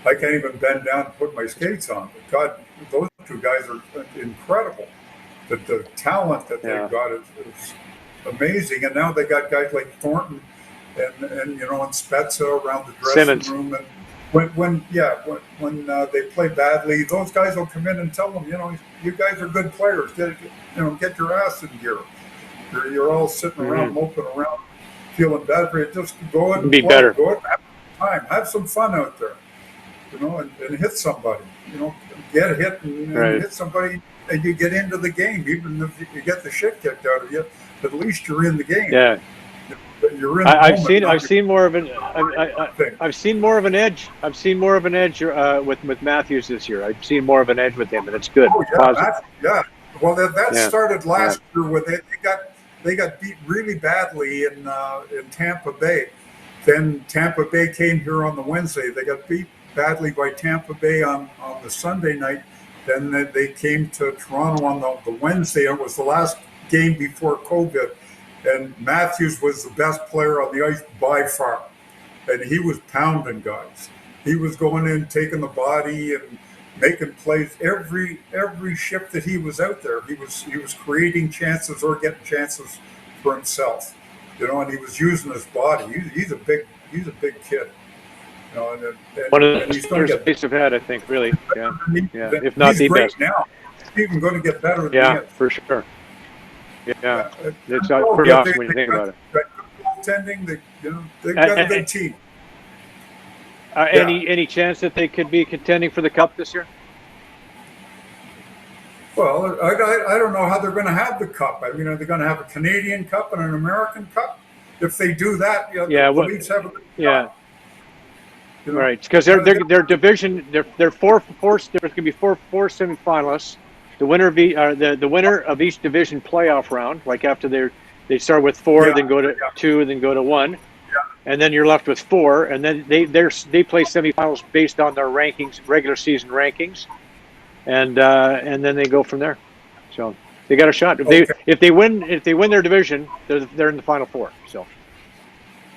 I can't even bend down and put my skates on. But God, those two guys are incredible. The talent that they've got is amazing. And now they got guys like Thornton and Spezza around the dressing room. And when they play badly, those guys will come in and tell them, you guys are good players. Get your ass in gear. You're all sitting around, moping around, feeling better. Just go out and be play. better. Go out and have time. Have some fun out there. And hit somebody. Get a hit and hit somebody, and you get into the game. Even if you get the shit kicked out of you, at least you're in the game. Yeah. You're in I've seen more of an edge. I've seen more of an edge with Matthews this year. I've seen more of an edge with him, and it's good. Oh, yeah. Well, that started last year when they got beat really badly in Tampa Bay. Then Tampa Bay came here on the Wednesday. They got beat badly by Tampa Bay on the Sunday night. Then they came to Toronto on the Wednesday. It was the last game before COVID. And Matthews was the best player on the ice by far. And he was pounding guys. He was going in, taking the body and making plays. Every shift that he was out there, he was creating chances or getting chances for himself. And he was using his body. He's a big kid. And one of the best players have had, I think, really. Yeah. If not the best. Now. He's even going to get better than Yeah, for sure. Yeah, it's pretty awesome when you think about it. Goaltending, they've got a good team. Any chance that they could be contending for the Cup this year? Well, I don't know how they're going to have the Cup. I mean, are they going to have a Canadian Cup and an American Cup? If they do that, the Leafs have a good Cup. Right, because their division, they're four. There's going to be four semifinalists. The winner of the winner of each division playoff round, like after they start with 4, then go to 2, then go to 1, and then you're left with 4, and then they play semifinals based on their rankings, regular season rankings, and then they go from there. So they got a shot. If they win their division, they're in the Final Four. So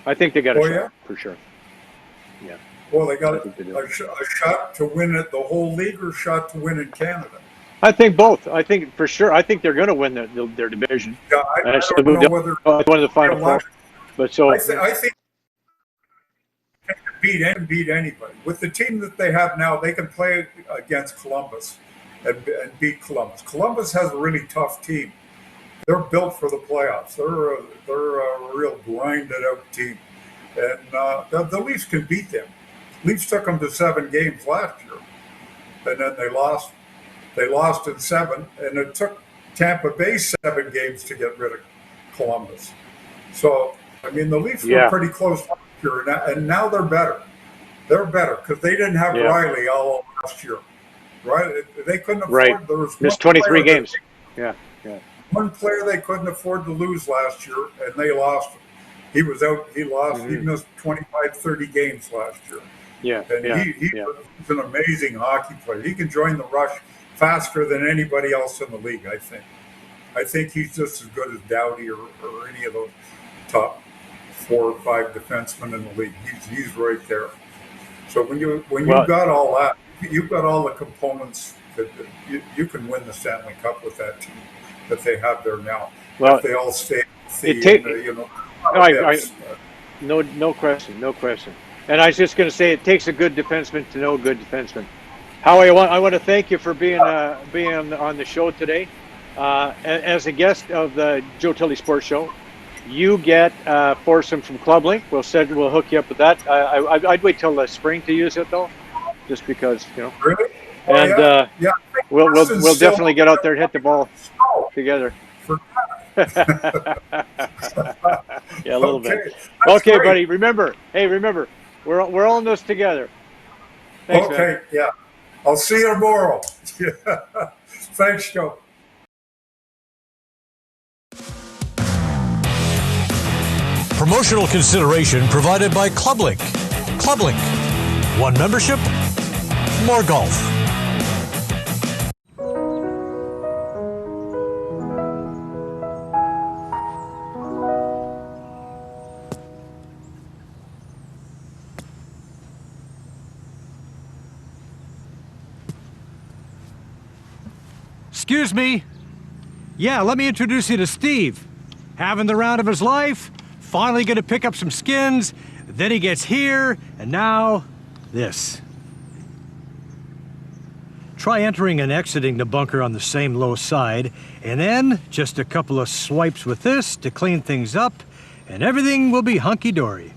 I think they got a shot for sure. Yeah. Well, they got a shot to win it, the whole league, or a shot to win in Canada. I think both. I think for sure. I think they're going to win their division. Yeah, I don't know whether one of the Final Four. But so I think they can beat anybody with the team that they have now. They can play against Columbus and beat Columbus. Columbus has a really tough team. They're built for the playoffs. They're a real grinded out team, and the Leafs can beat them. Leafs took them to 7 games last year, and then they lost. They lost in 7, and it took Tampa Bay 7 games to get rid of Columbus. So, I mean, the Leafs were pretty close last year, and now they're better. They're better because they didn't have Riley all last year, right? They couldn't afford. There was missed 23 games. One player they couldn't afford to lose last year, and they lost him. He was out. He lost. He missed 25, 30 games last year. He's an amazing hockey player. He can join the rush faster than anybody else in the league, I think. I think he's just as good as Doughty or any of those top 4 or 5 defensemen in the league. He's right there. So when you've got all that, you've got all the components that you can win the Stanley Cup with that team that they have there now. Well, if they all stay healthy, no question. And I was just going to say, it takes a good defenseman to know a good defenseman. Howie, I want to thank you for being on the show today. As a guest of the Joe Tilley Sports Show, you get foursome from Club Link. We'll hook you up with that. I'd wait till the spring to use it though, just because Really? And we'll definitely get out there and hit the ball together. Yeah, a little bit. Okay, great. Buddy. Remember, we're all in this together. Thanks, man. Yeah. I'll see you tomorrow. Thanks, Joe. Promotional consideration provided by ClubLink. ClubLink. One membership, more golf. Excuse me. Yeah, let me introduce you to Steve. Having the round of his life, finally gonna pick up some skins, then he gets here, and now this. Try entering and exiting the bunker on the same low side, and then just a couple of swipes with this to clean things up, and everything will be hunky-dory.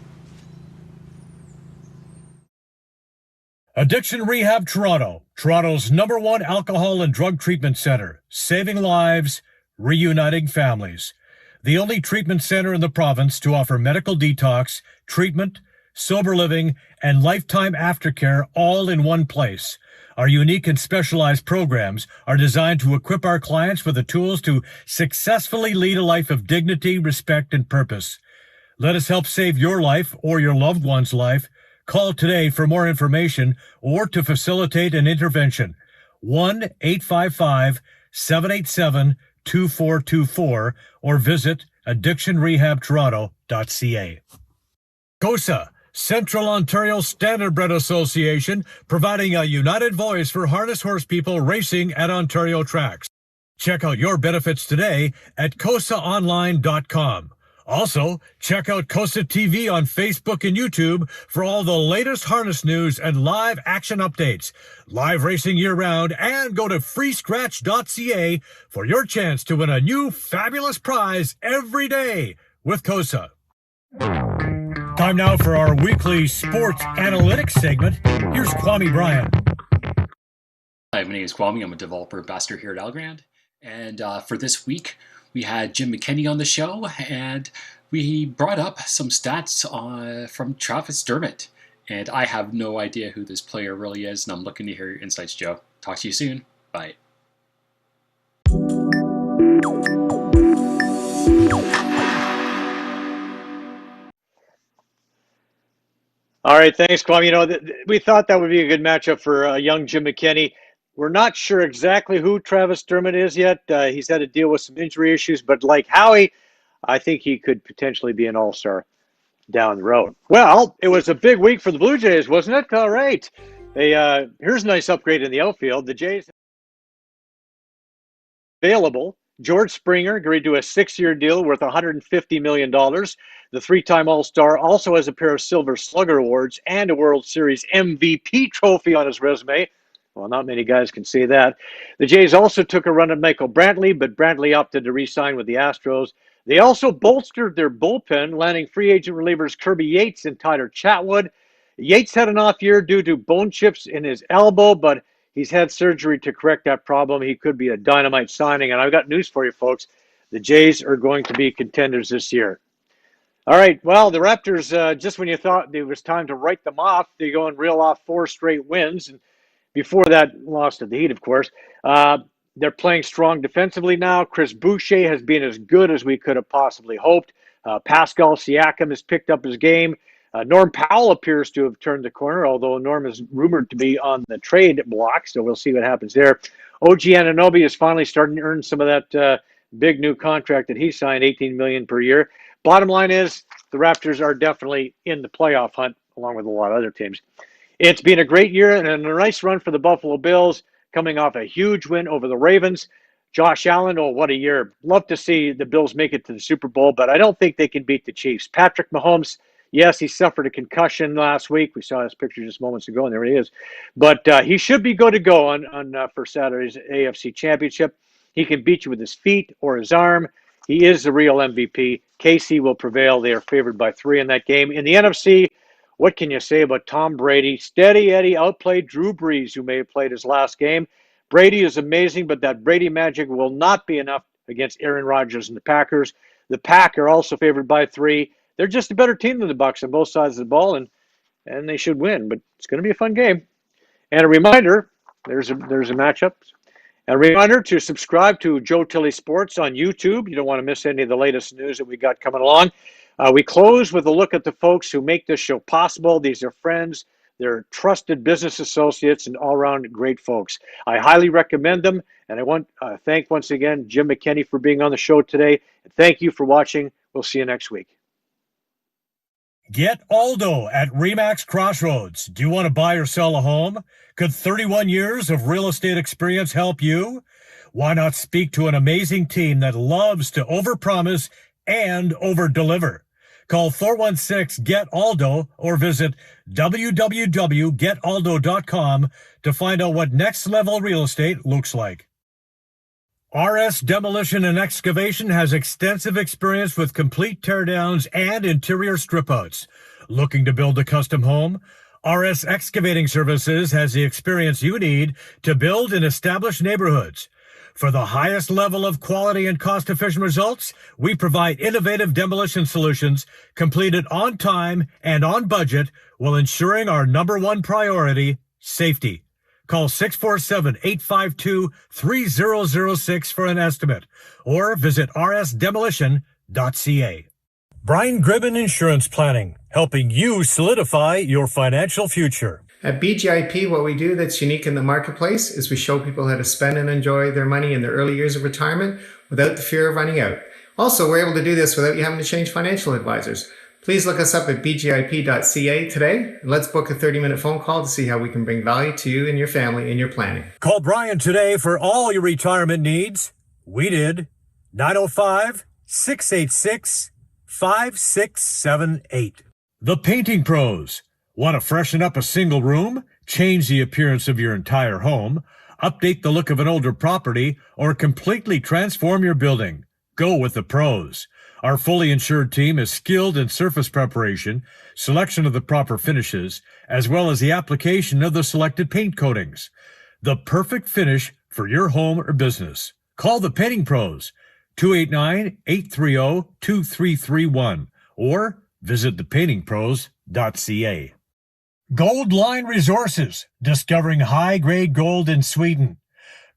Addiction Rehab Toronto, Toronto's #1 alcohol and drug treatment center, saving lives, reuniting families. The only treatment center in the province to offer medical detox, treatment, sober living, and lifetime aftercare all in one place. Our unique and specialized programs are designed to equip our clients with the tools to successfully lead a life of dignity, respect, and purpose. Let us help save your life or your loved one's life. Call today for more information or to facilitate an intervention. 1-855-787-2424 or visit addictionrehabtoronto.ca. COSA, Central Ontario Standardbred Association, providing a united voice for harness horse people racing at Ontario tracks. Check out your benefits today at cosaonline.com. Also, check out COSA TV on Facebook and YouTube for all the latest harness news and live action updates. Live racing year-round, and go to freescratch.ca for your chance to win a new fabulous prize every day with COSA. Time now for our weekly sports analytics segment. Here's Kwame Bryan. Hi, my name is Kwame. I'm a developer ambassador here at Algrand. And for this week, we had Jim McKenny on the show, and we brought up some stats from Travis Dermott. And I have no idea who this player really is, and I'm looking to hear your insights, Joe. Talk to you soon. Bye. All right, thanks, Kwame. We thought that would be a good matchup for young Jim McKenny. We're not sure exactly who Travis Dermott is yet. He's had to deal with some injury issues, but like Howie, I think he could potentially be an all-star down the road. Well, it was a big week for the Blue Jays, wasn't it? All right. Here's a nice upgrade in the outfield. The Jays available. George Springer agreed to a 6-year deal worth $150 million. The 3-time All-Star also has a pair of Silver Slugger awards and a World Series MVP trophy on his resume. Well, not many guys can say that. The Jays also took a run at Michael Brantley, but Brantley opted to re-sign with the Astros. They also bolstered their bullpen, landing free agent relievers Kirby Yates and Tyler Chatwood. Yates had an off year due to bone chips in his elbow, but he's had surgery to correct that problem. He could be a dynamite signing. And I've got news for you, folks. The Jays are going to be contenders this year. All right. Well, the Raptors, just when you thought it was time to write them off, they go and reel off 4 straight wins. And before that, lost to the Heat, of course. They're playing strong defensively now. Chris Boucher has been as good as we could have possibly hoped. Pascal Siakam has picked up his game. Norm Powell appears to have turned the corner, although Norm is rumored to be on the trade block, so we'll see what happens there. OG Anunoby is finally starting to earn some of that big new contract that he signed, $18 million per year. Bottom line is the Raptors are definitely in the playoff hunt, along with a lot of other teams. It's been a great year and a nice run for the Buffalo Bills, coming off a huge win over the Ravens. Josh Allen, oh, what a year. Love to see the Bills make it to the Super Bowl, but I don't think they can beat the Chiefs. Patrick Mahomes, yes, he suffered a concussion last week. We saw his picture just moments ago, and there he is. But he should be good to go on for Saturday's AFC Championship. He can beat you with his feet or his arm. He is the real MVP. KC will prevail. They are favored by 3 in that game. In the NFC, what can you say about Tom Brady? Steady Eddie outplayed Drew Brees, who may have played his last game. Brady is amazing, but that Brady magic will not be enough against Aaron Rodgers and the Packers. The Pack are also favored by 3. They're just a better team than the Bucs on both sides of the ball, and they should win. But it's going to be a fun game. And a reminder, there's a matchup. A reminder to subscribe to Joe Tilley Sports on YouTube. You don't want to miss any of the latest news that we got coming along. We close with a look at the folks who make this show possible. These are friends, they're trusted business associates, and all-around great folks. I highly recommend them, and I want to thank once again Jim McKenny for being on the show today. And thank you for watching. We'll see you next week. Get Aldo at Remax Crossroads. Do you want to buy or sell a home? Could 31 years of real estate experience help you? Why not speak to an amazing team that loves to overpromise and overdeliver? Call 416-GET-ALDO or visit www.getaldo.com to find out what next-level real estate looks like. RS Demolition and Excavation has extensive experience with complete teardowns and interior strip-outs. Looking to build a custom home? RS Excavating Services has the experience you need to build and establish neighborhoods. For the highest level of quality and cost-efficient results, we provide innovative demolition solutions completed on time and on budget while ensuring our number one priority, safety. Call 647-852-3006 for an estimate or visit rsdemolition.ca. Brian Gribben Insurance Planning, helping you solidify your financial future. At BGIP, what we do that's unique in the marketplace is we show people how to spend and enjoy their money in their early years of retirement without the fear of running out. Also, we're able to do this without you having to change financial advisors. Please look us up at bgip.ca today, and let's book a 30-minute phone call to see how we can bring value to you and your family in your planning. Call Brian today for all your retirement needs. We did. 905-686-5678. The Painting Pros. Want to freshen up a single room, change the appearance of your entire home, update the look of an older property, or completely transform your building? Go with the pros. Our fully insured team is skilled in surface preparation, selection of the proper finishes, as well as the application of the selected paint coatings. The perfect finish for your home or business. Call the Painting Pros, 289-830-2331, or visit thepaintingpros.ca. Goldline Resources, discovering high-grade gold in Sweden.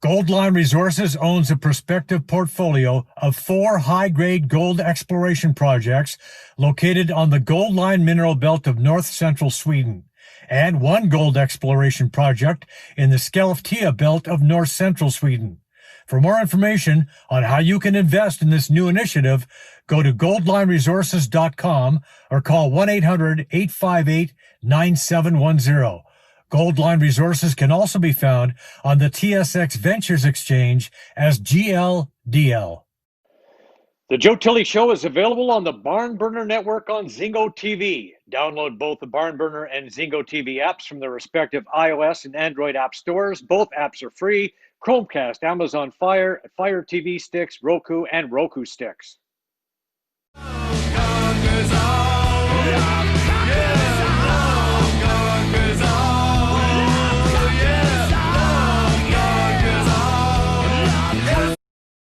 Goldline Resources owns a prospective portfolio of 4 high-grade gold exploration projects located on the Goldline mineral belt of north-central Sweden, and 1 gold exploration project in the Skellefteå belt of north-central Sweden. For more information on how you can invest in this new initiative, go to goldlineresources.com or call 1-800-858-9710. Goldline Resources can also be found on the TSX Ventures Exchange as GLDL. The Joe Tilley Show is available on the Barn Burner Network on Zingo TV. Download both the Barn Burner and Zingo TV apps from their respective iOS and Android app stores. Both apps are free. Chromecast, Amazon Fire, Fire TV sticks, Roku, and Roku sticks. Yeah.